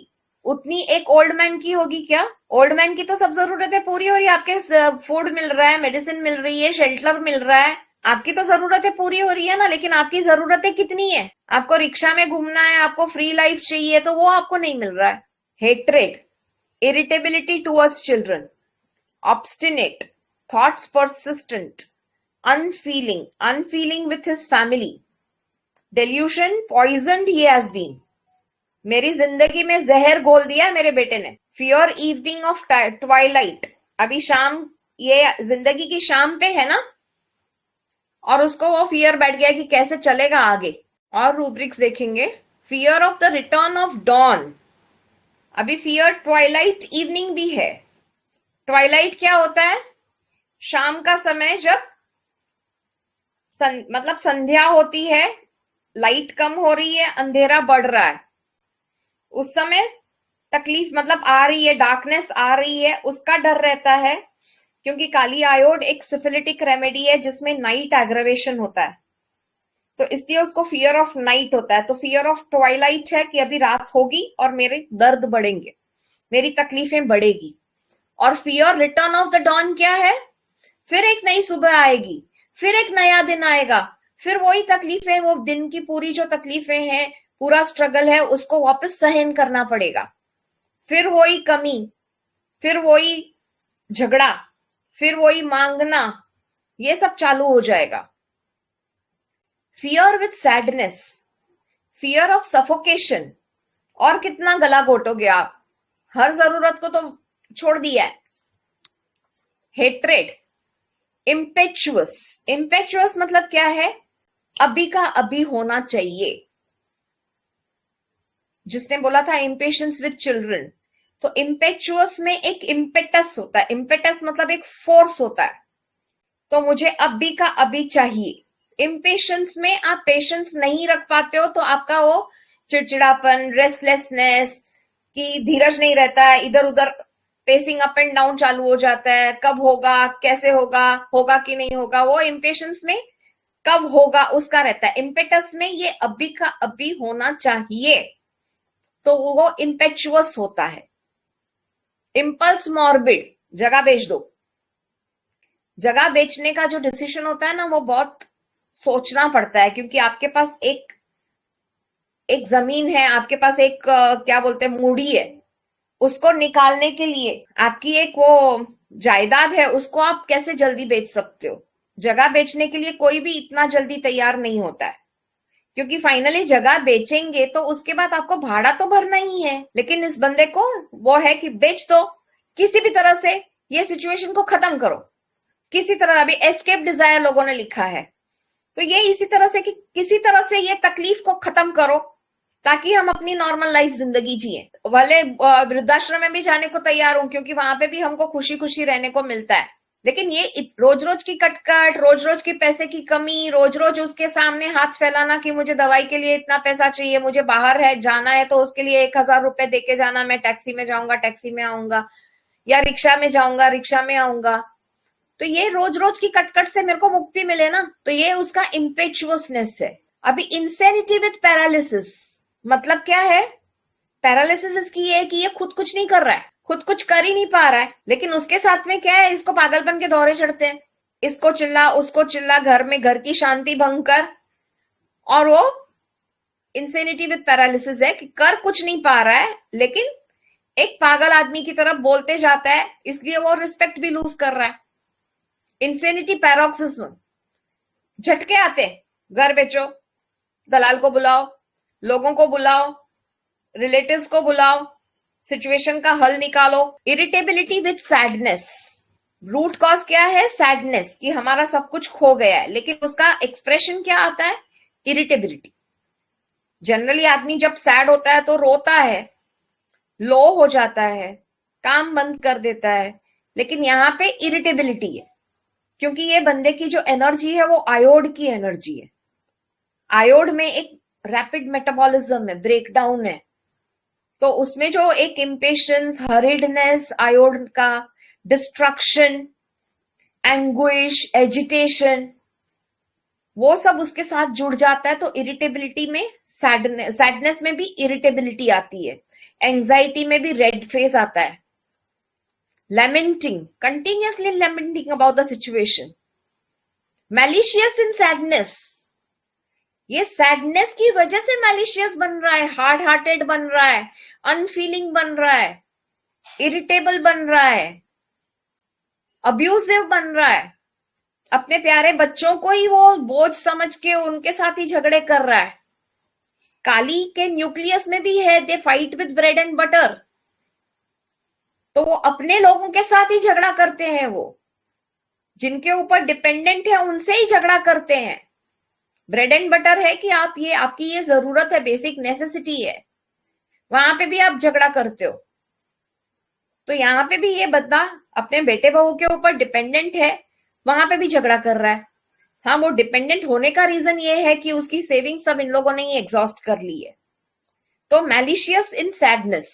उतनी एक ओल्ड मैन की होगी क्या? ओल्ड मैन की तो सब जरूरतें पूरी हो रही है, आपके फूड मिल रहा है, मेडिसिन मिल रही है, शेल्टर मिल रहा है, आपकी तो जरूरतें पूरी हो रही है ना। लेकिन आपकी जरूरतें कितनी है? आपको रिक्शा में घूमना है, आपको फ्री लाइफ चाहिए, तो वो आपको नहीं मिल रहा है। Hatred, irritability towards children, obstinate, thoughts persistent, unfeeling with his family, delusion, poisoned he has been. मेरी जिंदगी में जहर घोल दिया मेरे बेटे ने। फियर इवनिंग ऑफ ट्वाइलाइट, अभी शाम, ये जिंदगी की शाम पे है ना, और उसको वो फियर बैठ गया कि कैसे चलेगा आगे। और रूब्रिक्स देखेंगे। Fear of the return of dawn, अभी फियर ट्वाइलाइट इवनिंग भी है। ट्वाइलाइट क्या होता है? शाम का समय, जब मतलब संध्या होती है, लाइट कम हो रही है, अंधेरा बढ़ रहा है, उस समय तकलीफ मतलब आ रही है, डार्कनेस आ रही है, उसका डर रहता है। क्योंकि काली आयोड एक सिफिलिटिक रेमेडी है जिसमें नाइट एग्रावेशन होता है, तो इसलिए उसको फियर ऑफ नाइट होता है। तो फियर ऑफ ट्वाइलाइट है कि अभी रात होगी और मेरे दर्द बढ़ेंगे, मेरी तकलीफें बढ़ेगी। और fear return of the dawn क्या है? फिर एक नई सुबह आएगी, फिर एक नया दिन आएगा, फिर वही तकलीफें, वो दिन की पूरी जो तकलीफें हैं, पूरा स्ट्रगल है, उसको वापस सहन करना पड़ेगा। फिर वही कमी, फिर वही झगड़ा, फिर वही मांगना, ये सब चालू हो जाएगा। Fear with sadness, fear of suffocation, और कितना गला घोटोगे आप? हर जरूरत को तो छोड़ दिया है। हेट्रेड, इम्पेचुअस, इम्पेचुअस मतलब क्या है? अभी का अभी होना चाहिए। जिसने बोला था इम्पेशंस विद चिल्ड्रन, तो इम्पेचुअस में एक इम्पेटस होता है। इम्पेटस मतलब एक फोर्स होता है, तो मुझे अभी का अभी चाहिए। इम्पेशंस में आप पेशेंस नहीं रख पाते हो, तो आपका वो चिड़चिड़ापन, रेस्टलेसनेस, की धीरज नहीं रहता है, इधर उधर पेसिंग अप एंड डाउन चालू हो जाता है। कब होगा, कैसे होगा, होगा कि नहीं होगा, वो इम्पेशंस में कब होगा उसका रहता है। इम्पेटस में ये अभी का अभी होना चाहिए, तो वो इम्पेचुअस होता है। इम्पल्स मॉर्बिड, जगह बेच दो। जगह बेचने का जो डिसीजन होता है ना, वो बहुत सोचना पड़ता है, क्योंकि आपके पास एक जमीन है, आपके पास एक क्या बोलते हैं, मूड़ी है, उसको निकालने के लिए आपकी एक वो जायदाद है, उसको आप कैसे जल्दी बेच सकते हो? जगह बेचने के लिए कोई भी इतना जल्दी तैयार नहीं होता है, क्योंकि फाइनली जगह बेचेंगे तो उसके बाद आपको भाड़ा तो भरना ही है। लेकिन इस बंदे को वो है कि बेच दो, किसी भी तरह से ये सिचुएशन को खत्म करो किसी तरह। अभी एस्केप डिजायर लोगों ने लिखा है, तो ये इसी तरह से कि किसी तरह से ये तकलीफ को खत्म करो ताकि हम अपनी नॉर्मल लाइफ जिंदगी जिए। भले वृद्धाश्रम में भी जाने को तैयार हूं, क्योंकि वहां पे भी हमको खुशी खुशी रहने को मिलता है। लेकिन ये रोज रोज की कटकट, रोज रोज की पैसे की कमी, रोज रोज उसके सामने हाथ फैलाना कि मुझे दवाई के लिए इतना पैसा चाहिए, मुझे बाहर है जाना है तो उसके लिए 1,000 रुपए देके जाना, मैं टैक्सी में जाऊंगा, टैक्सी में आऊंगा, या रिक्शा में जाऊंगा, रिक्शा में आऊंगा। तो ये रोज रोज की कटकट से मेरे को मुक्ति मिले ना, तो ये उसका इम्पेचुअसनेस है। अभी इंसेनिटी विद पैरालिसिस मतलब क्या है? पैरालिसिस इसकी ये है कि ये खुद कुछ नहीं कर रहा है, खुद कुछ कर ही नहीं पा रहा है, लेकिन उसके साथ में क्या है, इसको पागलपन के दौरे चढ़ते हैं, इसको चिल्ला उसको चिल्ला, घर में घर की शांति भंग कर, और वो इंसेनिटी विद पैरालिसिस है कि कर कुछ नहीं पा रहा है लेकिन एक पागल आदमी की तरफ बोलते जाता है, इसलिए वो रिस्पेक्ट भी लूज कर रहा है। इंसेनिटी पैरोक्सिस्म, झटके आते, घर बेचो, दलाल को बुलाओ, लोगों को बुलाओ, रिलेटिव्स को बुलाओ, सिचुएशन का हल निकालो। Irritability with sadness, root cause क्या है? सैडनेस, कि हमारा सब कुछ खो गया है, लेकिन उसका एक्सप्रेशन क्या आता है? इरिटेबिलिटी। जनरली आदमी जब सैड होता है तो रोता है, लो हो जाता है, काम बंद कर देता है, लेकिन यहाँ पे इरिटेबिलिटी है, क्योंकि ये बंदे की जो एनर्जी है वो आयोड की एनर्जी है। आयोड में एक रैपिड मेटाबॉलिज्म है, ब्रेकडाउन है, तो उसमें जो एक इम्पेशंस, हरिडनेस, आयोड का डिस्ट्रक्शन, एंग्विश, एजिटेशन, वो सब उसके साथ जुड़ जाता है। तो इरिटेबिलिटी में सैडनेस में भी इरिटेबिलिटी आती है, एंजाइटी में भी रेड फेस आता है, lamenting, continuously lamenting about the situation, malicious in sadness, ये सैडनेस की वजह से मैलिशियस बन रहा है, हार्ड हार्टेड बन रहा है, अनफीलिंग बन रहा है, इरिटेबल बन रहा है, अब्यूसिव बन रहा है, अपने प्यारे बच्चों को ही वो बोझ समझ के उनके साथ ही झगड़े कर रहा है। काली के न्यूक्लियस में भी है, they fight with bread and butter, तो वो अपने लोगों के साथ ही झगड़ा करते हैं, वो जिनके ऊपर डिपेंडेंट है उनसे ही झगड़ा करते हैं। ब्रेड एंड बटर है कि आप ये, आपकी ये जरूरत है, बेसिक नेसेसिटी है, वहां पे भी आप झगड़ा करते हो। तो यहाँ पे भी ये बंदा अपने बेटे बहू के ऊपर डिपेंडेंट है, वहां पे भी झगड़ा कर रहा है। हाँ, वो डिपेंडेंट होने का रीजन ये है कि उसकी सेविंग सब इन लोगों ने ही एग्जॉस्ट कर ली है। तो मैलिशियस इन सैडनेस,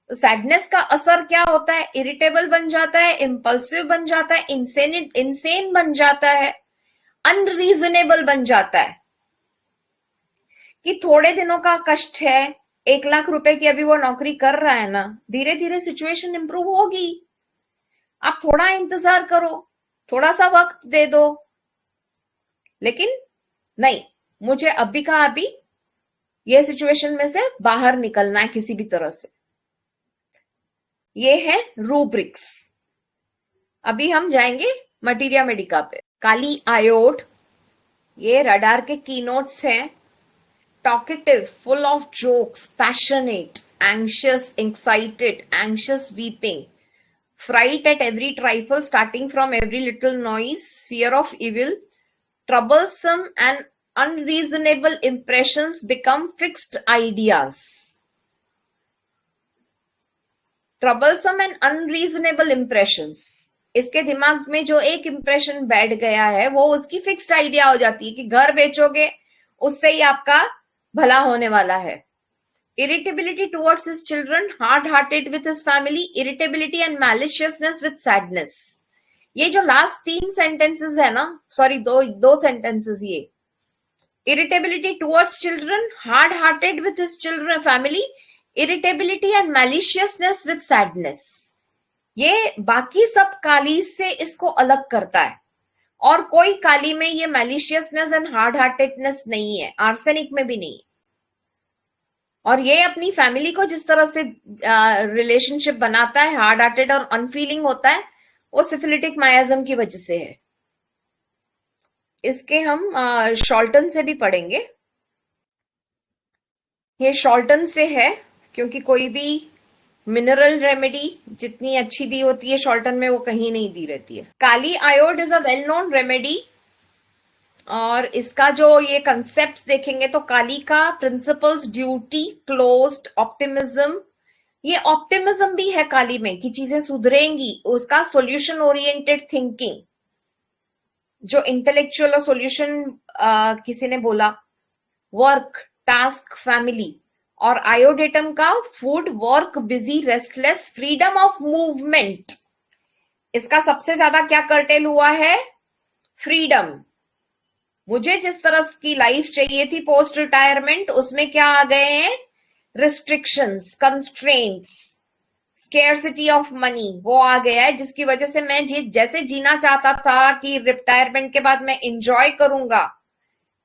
सैडनेस का असर क्या होता है? इरिटेबल बन जाता है, इम्पल्सिव बन जाता है, इंसेन बन जाता है, अनरीजनेबल बन जाता है कि थोड़े दिनों का कष्ट है, 1,00,000 रुपए की अभी वो नौकरी कर रहा है ना, धीरे धीरे सिचुएशन इंप्रूव होगी, आप थोड़ा इंतजार करो, थोड़ा सा वक्त दे दो। लेकिन नहीं, मुझे अभी का अभी ये सिचुएशन में से बाहर निकलना है किसी भी तरह से। ये है रूब्रिक्स। अभी हम जाएंगे मटीरिया मेडिका पे। काली आयोड, ये रडार के कीनोट्स हैं। Talkative, full of jokes, passionate, anxious, excited, anxious weeping, fright at every trifle, starting from every little noise, fear of evil, troublesome and unreasonable impressions become fixed ideas. Troublesome and unreasonable impressions, इसके दिमाग में जो एक impression बैठ गया है वो उसकी फिक्स्ड आइडिया हो जाती है कि घर बेचोगे उससे ही आपका भला होने वाला है। Irritability towards his children, hard-hearted with his family, irritability and maliciousness with sadness. ये जो लास्ट 3 सेंटेंसेस है ना, सॉरी दो सेंटेंसेस, ये irritability towards children, hard-hearted with his children, family, irritability and maliciousness with sadness, ये बाकी सब काली से इसको अलग करता है। और कोई काली में ये मैलिशियसनेस एंड हार्ड हार्टेडनेस नहीं है, आर्सेनिक में भी नहीं। और ये अपनी फैमिली को जिस तरह से रिलेशनशिप बनाता है, हार्ड हार्टेड और अनफीलिंग होता है, वो सिफिलिटिक मायाज्म की वजह से है। इसके हम शॉल्टन से भी पढ़ेंगे। ये शॉल्टन से है, क्योंकि कोई भी मिनरल रेमेडी जितनी अच्छी दी होती है शॉल्टन में वो कहीं नहीं दी रहती है। Kali iod is a well known remedy और इसका जो ये कंसेप्ट्स देखेंगे तो काली का प्रिंसिपल्स ड्यूटी, क्लोज्ड, ऑप्टिमिज्म, ये ऑप्टिमिज्म भी है काली में कि चीजें सुधरेंगी, उसका सॉल्यूशन ओरिएंटेड थिंकिंग, जो इंटेलेक्चुअल सॉल्यूशन किसी ने बोला, वर्क, टास्क, फैमिली, और आयोडेटम का food, work, busy, restless, freedom of movement. इसका सबसे ज्यादा क्या कर्टेल हुआ है? फ्रीडम। मुझे जिस तरह की लाइफ चाहिए थी पोस्ट रिटायरमेंट, उसमें क्या आ गए हैं? Restrictions, constraints, scarcity of money, वो आ गया है, जिसकी वजह से मैं जैसे जीना चाहता था कि रिटायरमेंट के बाद मैं इंजॉय करूंगा,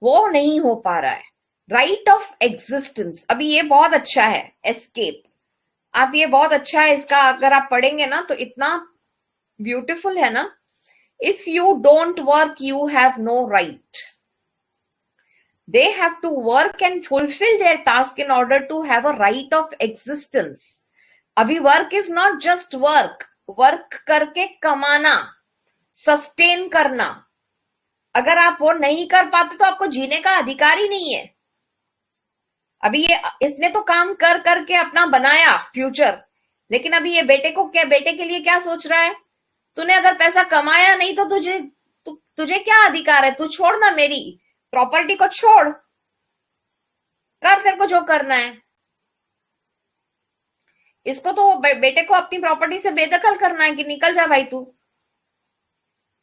वो नहीं हो पा रहा है। राइट ऑफ एग्जिस्टेंस, अभी ये बहुत अच्छा है, एस्केप, आप ये बहुत अच्छा है, इसका अगर आप पढ़ेंगे ना तो इतना ब्यूटीफुल है ना। If you don't work you have no right, they have to work and fulfill their task in order to have a right of existence. अभी work is not just work, work करके कमाना, sustain करना, अगर आप वो नहीं कर पाते तो आपको जीने का अधिकार ही नहीं है। अभी ये इसने तो काम कर करके अपना बनाया फ्यूचर, लेकिन अभी ये बेटे के लिए क्या सोच रहा है? तूने अगर पैसा कमाया नहीं तो तुझे क्या अधिकार है? तू छोड़ ना, मेरी प्रॉपर्टी को छोड़, कर तेरे को जो करना है। इसको तो बेटे को अपनी प्रॉपर्टी से बेदखल करना है कि निकल जा भाई, तू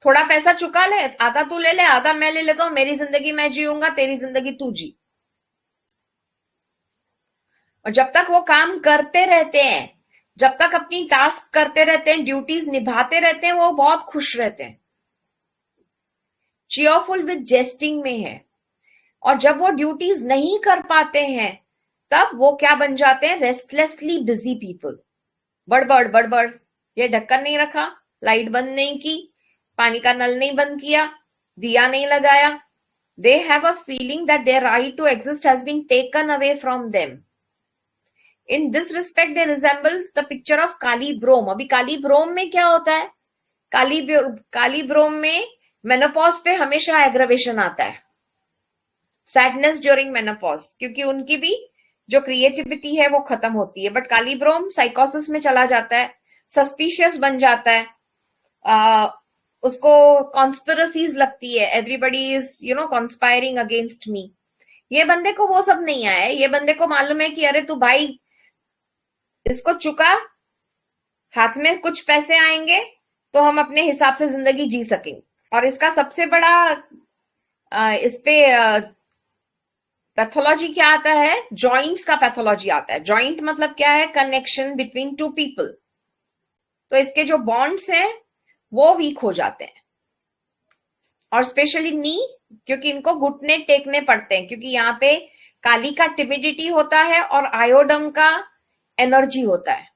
थोड़ा पैसा चुका ले, आधा तू ले ले, आधा मैं ले लेता हूं, मेरी जिंदगी मैं जीऊंगा, तेरी जिंदगी तू जी। और जब तक वो काम करते रहते हैं, जब तक अपनी टास्क करते रहते हैं, ड्यूटीज निभाते रहते हैं, वो बहुत खुश रहते हैं, चीयरफुल विद जेस्टिंग में है। और जब वो ड्यूटीज नहीं कर पाते हैं तब वो क्या बन जाते हैं? Restlessly busy people. बड़बड़ बड़बड़, ये ढक्कन नहीं रखा, लाइट बंद नहीं की, पानी का नल नहीं बंद किया, दिया नहीं लगाया। They have a feeling that their right to exist has been taken away from them. In this respect they resemble the picture of Kali brom. अभी काली ब्रोम में क्या होता है? काली ब्रोम में मेनोपॉज पे हमेशा एग्रावेशन आता है, सैडनेस ड्यूरिंग मेनोपॉज, क्योंकि उनकी भी जो क्रिएटिविटी है वो खत्म होती है। बट काली ब्रोम साइकोसिस में चला जाता है, सस्पिशियस बन जाता है, उसको कॉन्स्पिरसीज लगती है, everybody is conspiring against me. ये बंदे को वो सब नहीं आया है, ये बंदे को मालूम है कि अरे तू भाई इसको चुका, हाथ में कुछ पैसे आएंगे तो हम अपने हिसाब से जिंदगी जी सकेंगे। और इसका सबसे बड़ा इस पे पैथोलॉजी क्या आता है? जॉइंट्स का पैथोलॉजी आता है। जॉइंट मतलब क्या है? Connection between two people. तो इसके जो बॉन्ड्स हैं वो वीक हो जाते हैं, और स्पेशली नी, क्योंकि इनको घुटने टेकने पड़ते हैं, क्योंकि यहाँ पे काली का टिमिडिटी होता है और आयोडम का एनर्जी होता है।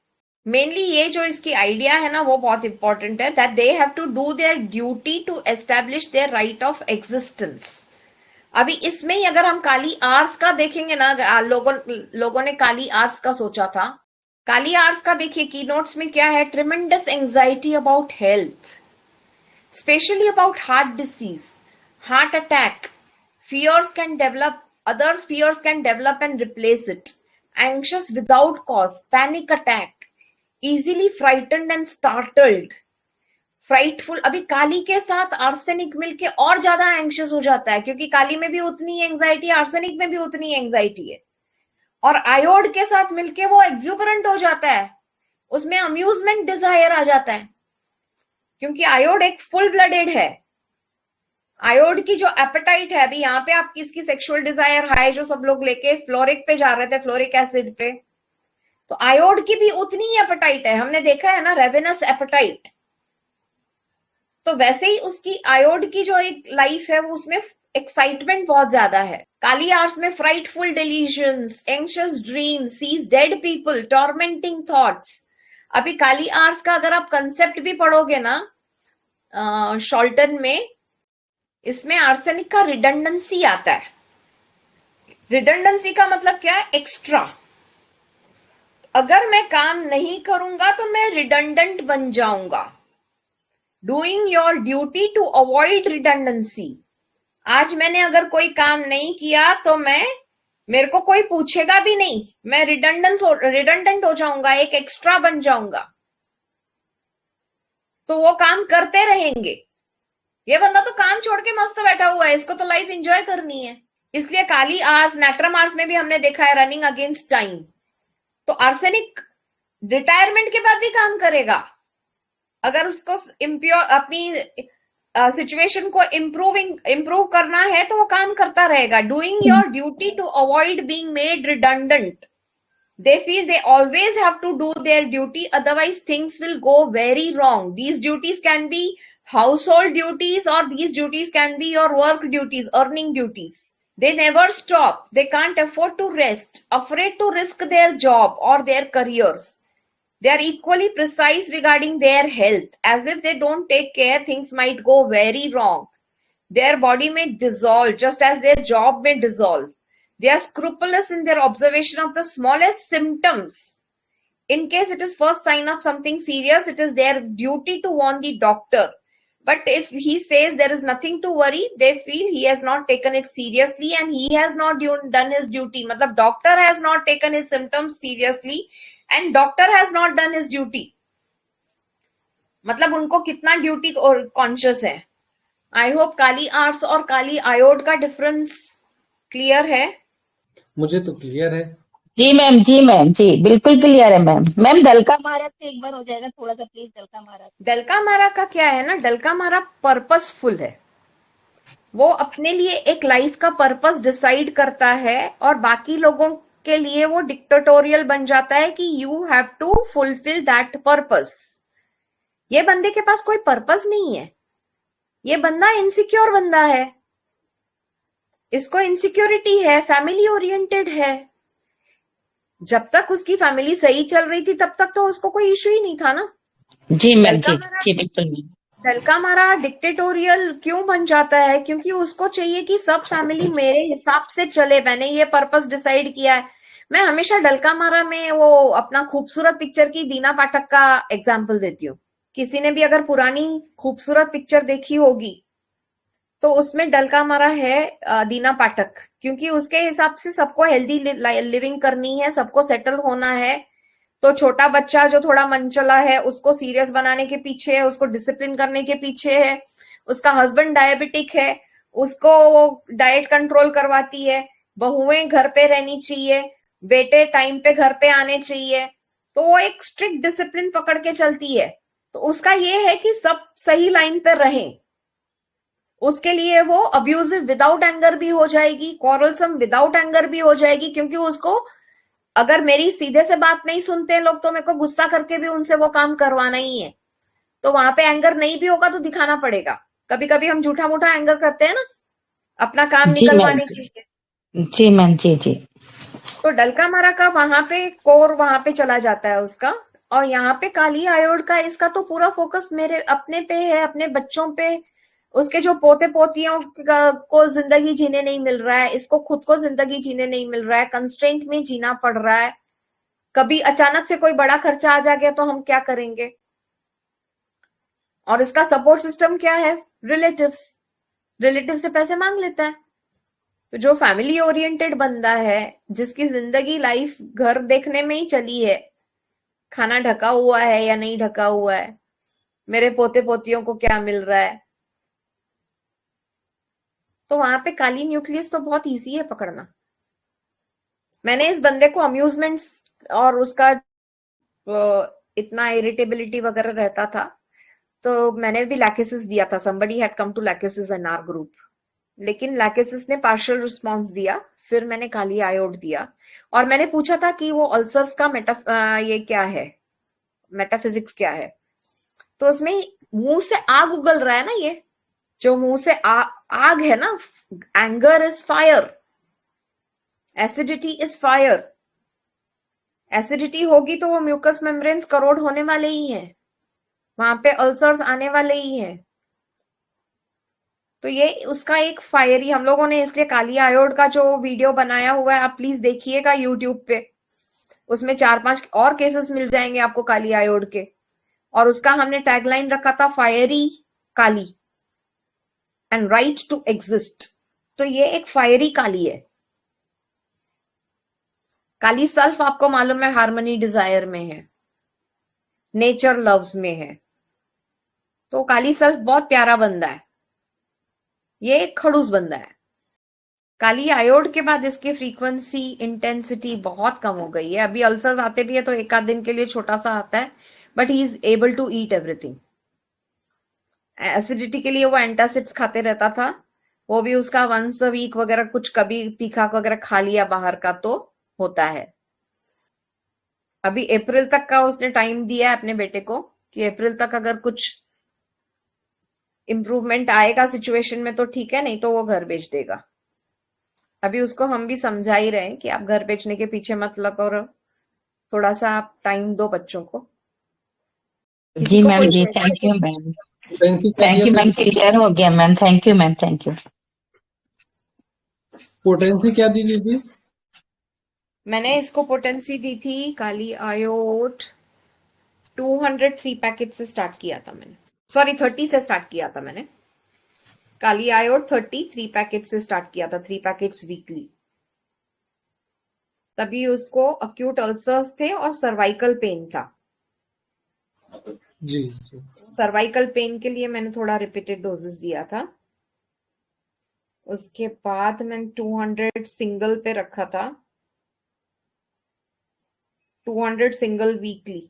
मेनली ये जो इसकी आइडिया है ना वो बहुत इंपॉर्टेंट है, that they have to do their duty to establish their right of existence. अभी इसमें ही अगर हम काली आर्स का देखेंगे ना, लोगों ने काली आर्स का सोचा था। काली आर्स का देखिए की नोट्स में क्या है? Tremendous anxiety about health, specially about heart disease, heart attack, fears can develop, others fears can develop and replace it, anxious without cause, panic attack, easily frightened and startled, frightful. अभी काली के साथ arsenic मिलके और ज्यादा anxious हो जाता है, क्योंकि काली में भी उतनी एंजाइटी, आर्सेनिक में भी उतनी एंजाइटी है, और आयोड के साथ मिलके वो एक्सुबरेंट हो जाता है, उसमें अम्यूजमेंट डिजायर आ जाता है, क्योंकि आयोड एक फुल ब्लडेड है। आयोड की जो एपेटाइट है, अभी यहाँ पे आपकी इसकी सेक्सुअल डिजायर हाई, जो सब लोग लेके फ्लोरिक पे जा रहे थे, फ्लोरिक एसिड पे, तो आयोड की भी उतनी ही एपेटाइट है। हमने देखा है ना रेवेनस एपेटाइट, तो वैसे ही उसकी आयोड की जो एक लाइफ है वो उसमें एक्साइटमेंट बहुत ज्यादा है। काली आर्स में frightful delusions, anxious dream, sees dead people, tormenting thoughts. अभी काली आर्स का अगर आप कंसेप्ट भी पढ़ोगे ना शॉल्टन में, इसमें आर्सेनिक का रिडंडेंसी आता है। रिडंडेंसी का मतलब क्या है? एक्स्ट्रा। अगर मैं काम नहीं करूंगा तो मैं रिडंडेंट बन जाऊंगा। Doing your duty to avoid redundancy. आज मैंने अगर कोई काम नहीं किया तो मेरे को कोई पूछेगा भी नहीं, मैं रिडंडेंट हो जाऊंगा, एक एक्स्ट्रा बन जाऊंगा, तो वो काम करते रहेंगे। ये बंदा तो काम छोड़ के मस्त बैठा हुआ है, इसको तो लाइफ एंजॉय करनी है। इसलिए काली आर्स, नेट्रम आर्स में भी हमने देखा है रनिंग अगेंस्ट टाइम। तो आर्सेनिक रिटायरमेंट के बाद भी काम करेगा। अगर उसको अपनी सिचुएशन को इम्प्रूव करना है तो वो काम करता रहेगा। Doing your duty to avoid being made redundant. They feel they always have to do their duty, otherwise things will go very wrong. These duties can be household duties, or these duties can be your work duties, earning duties. They never stop. They can't afford to rest, afraid to risk their job or their careers. They are equally precise regarding their health. As if they don't take care, things might go very wrong. Their body may dissolve just as their job may dissolve. They are scrupulous in their observation of the smallest symptoms. In case it is first sign of something serious, it is their duty to warn the doctor. But if he says there is nothing to worry, they feel he has not taken it seriously and he has not done his duty. मतलब doctor has not taken his symptoms seriously and doctor has not done his duty. मतलब उनको कितना duty conscious है। I hope Kali arts और काली आयोड का difference clear है। मुझे तो क्लियर है। जी मैम, जी मैम, जी बिल्कुल क्लियर है मैम। मैम दलका महाराज से एक बार हो जाएगा थोड़ा सा प्लीज, दलका महाराज। डलका मारा का क्या है ना, डलका मारा पर्पसफुल है। वो अपने लिए एक लाइफ का पर्पस डिसाइड करता है और बाकी लोगों के लिए वो डिक्टेटोरियल बन जाता है कि you have to fulfil that purpose. ये बंदे के पास कोई पर्पस नहीं है। ये बंदा इनसिक्योर बंदा है, इसको इनसिक्योरिटी है, फैमिली ओरिएंटेड है। जब तक उसकी फैमिली सही चल रही थी तब तक तो उसको कोई इशू ही नहीं था ना। जी मैम, दलका जी मारा जी बिल्कुल मैम। दलका मारा डिक्टेटोरियल क्यों बन जाता है? क्योंकि उसको चाहिए कि सब फैमिली मेरे हिसाब से चले, मैंने ये पर्पस डिसाइड किया है। मैं हमेशा डलका मारा में वो अपना खूबसूरत पिक्चर की दीना पाठक का एग्जाम्पल देती हूँ। किसी ने भी अगर पुरानी खूबसूरत पिक्चर देखी होगी तो उसमें डलका मारा है दीना पाठक, क्योंकि उसके हिसाब से सबको हेल्दी लिविंग करनी है, सबको सेटल होना है। तो छोटा बच्चा जो थोड़ा मनचला है उसको सीरियस बनाने के पीछे है, उसको डिसिप्लिन करने के पीछे है। उसका हस्बैंड डायबिटिक है, उसको डाइट कंट्रोल करवाती है। बहुएं घर पे रहनी चाहिए, बेटे टाइम पे घर पे आने चाहिए। तो वो एक स्ट्रिक्ट डिसिप्लिन पकड़ के चलती है। तो उसका ये है कि सब सही लाइन पे रहें। उसके लिए वो अब्यूजिव विदाउट एंगर भी हो जाएगी, क्वारलसम विदाउट एंगर भी हो जाएगी, क्योंकि उसको अगर मेरी सीधे से बात नहीं सुनते लोग तो मेरे को गुस्सा करके भी उनसे वो काम करवाना ही है। तो वहां पे एंगर नहीं भी होगा तो दिखाना पड़ेगा। कभी कभी हम झूठा मूठा एंगर करते हैं ना अपना काम जी मैम, निकलवाने के लिए। जी मैम, जी जी। तो डलका मारा का वहां पे कोर वहां पे चला जाता है उसका। और यहाँ पे काली आयोड का इसका तो पूरा फोकस मेरे अपने पे है, अपने बच्चों पे। उसके जो पोते पोतियों को जिंदगी जीने नहीं मिल रहा है, इसको खुद को जिंदगी जीने नहीं मिल रहा है, कंस्ट्रेंट में जीना पड़ रहा है। कभी अचानक से कोई बड़ा खर्चा आ जा गया तो हम क्या करेंगे? और इसका सपोर्ट सिस्टम क्या है? रिलेटिव से पैसे मांग लेता है। तो जो फैमिली ओरिएंटेड बंदा है, जिसकी जिंदगी लाइफ घर देखने में ही चली है, खाना ढका हुआ है या नहीं ढका हुआ है, मेरे पोते पोतियों को क्या मिल रहा है, तो वहां पे काली न्यूक्लियस तो बहुत इजी है पकड़ना। मैंने इस बंदे को अम्यूजमेंट्स और उसका इतना इरिटेबिलिटी वगैरह रहता था तो मैंने भी लैकेसिस दिया था। somebody had come to lachesis in our group, लेकिन लैकेसिस ने पार्शियल रिस्पॉन्स दिया। फिर मैंने काली आयोड दिया और मैंने पूछा था कि वो अल्सर्स का ये क्या है, मेटाफिजिक्स क्या है। तो उसमें मुंह से आग उगल रहा है ना, ये जो मुंह से आग है ना, anger is fire, acidity is fire. Acidity होगी तो वो म्यूकस मेम्ब्रेन्स करोड़ होने वाले ही हैं, वहां पे अल्सर्स आने वाले ही हैं। तो ये उसका एक फायरी, हम लोगों ने इसलिए काली आयोड का जो वीडियो बनाया हुआ है आप प्लीज देखिएगा यूट्यूब पे। उसमें 4-5 और केसेस मिल जाएंगे आपको काली आयोड के, और उसका हमने टैगलाइन रखा था fiery Kali and right to exist. तो ये एक फायरी काली है। काली सल्फ आपको मालूम है हार्मनी डिजायर में है, नेचर लव्स में है, तो काली सल्फ बहुत प्यारा बंदा है, ये एक खड़ूस बंदा है। काली आयोड के बाद इसकी फ्रीक्वेंसी इंटेंसिटी बहुत कम हो गई है। अभी अल्सर्स आते भी है तो एक आध दिन के लिए छोटा सा आता है, but he is able to eat everything. Acidity के लिए वो एंटासिड्स खाते रहता था, वो भी उसका वंस अ वीक वगैरह कुछ कभी तीखा वगैरह खा लिया बाहर का तो होता है। अभी अप्रैल तक का उसने टाइम दिया है अपने बेटे को कि अप्रैल तक अगर कुछ इम्प्रूवमेंट आएगा सिचुएशन में तो ठीक है, नहीं तो वो घर भेज देगा। अभी उसको हम भी समझा ही रहे हैं कि आप घर बेचने के पीछे मत लगो और थोड़ा सा आप टाइम दो बच्चों को। किसी जी को मैम, कोई जी पैसा थैंक यू मैम, पोटेंसी क्या थैंक दिया यू था? मैम, क्लियर हो गया ma'am, thank you ma'am, thank you. Potency क्या दी थी? मैंने इसको पोटेंसी दी थी काली आयोड 203 पैकेट से स्टार्ट किया था मैंने, सॉरी 30 से स्टार्ट किया था मैंने। काली आयोड 33 पैकेट से स्टार्ट किया था, 3 पैकेट्स वीकली। तभी उसको अक्यूट अल्सर्स थे और सर्वाइकल पेन था। जी जी। सर्वाइकल पेन के लिए मैंने थोड़ा रिपीटेड डोजेस दिया था। उसके बाद मैंने 200 सिंगल पे रखा था, 200 सिंगल वीकली।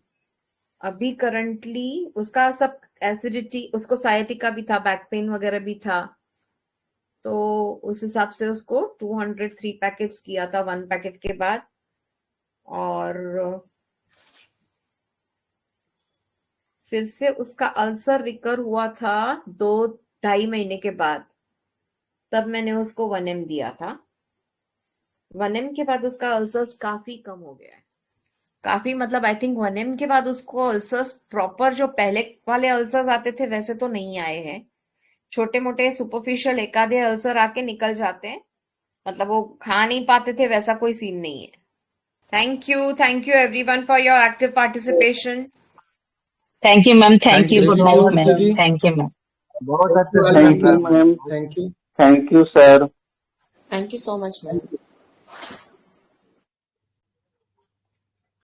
अभी करंटली उसका सब एसिडिटी, उसको साइटिका भी था, बैक पेन वगैरह भी था, तो उस हिसाब से उसको 203 पैकेट्स किया था 1 पैकेट के बाद। और फिर से उसका अल्सर रिकर हुआ था 2-2.5 महीने के बाद, तब मैंने उसको 1M दिया था। 1M के बाद उसका अल्सर्स काफी कम हो गया है, काफी मतलब आई थिंक 1M के बाद उसको अल्सर्स प्रॉपर जो पहले वाले अल्सर्स आते थे वैसे तो नहीं आए हैं। छोटे मोटे सुपरफिशियल एक आधे अल्सर आके निकल जाते हैं, मतलब वो खा नहीं पाते थे वैसा कोई सीन नहीं है। Thank you everyone for your active participation. Thank you ma'am, thank thank you, you good thank you night ma'am, ma'am, दीदी। Thank you ma'am. बहुत अच्छे से ऑल थैंक यू मेंबर्स, समझाया। Ma'am, thank you. Thank you sir. Thank you so much, ma'am.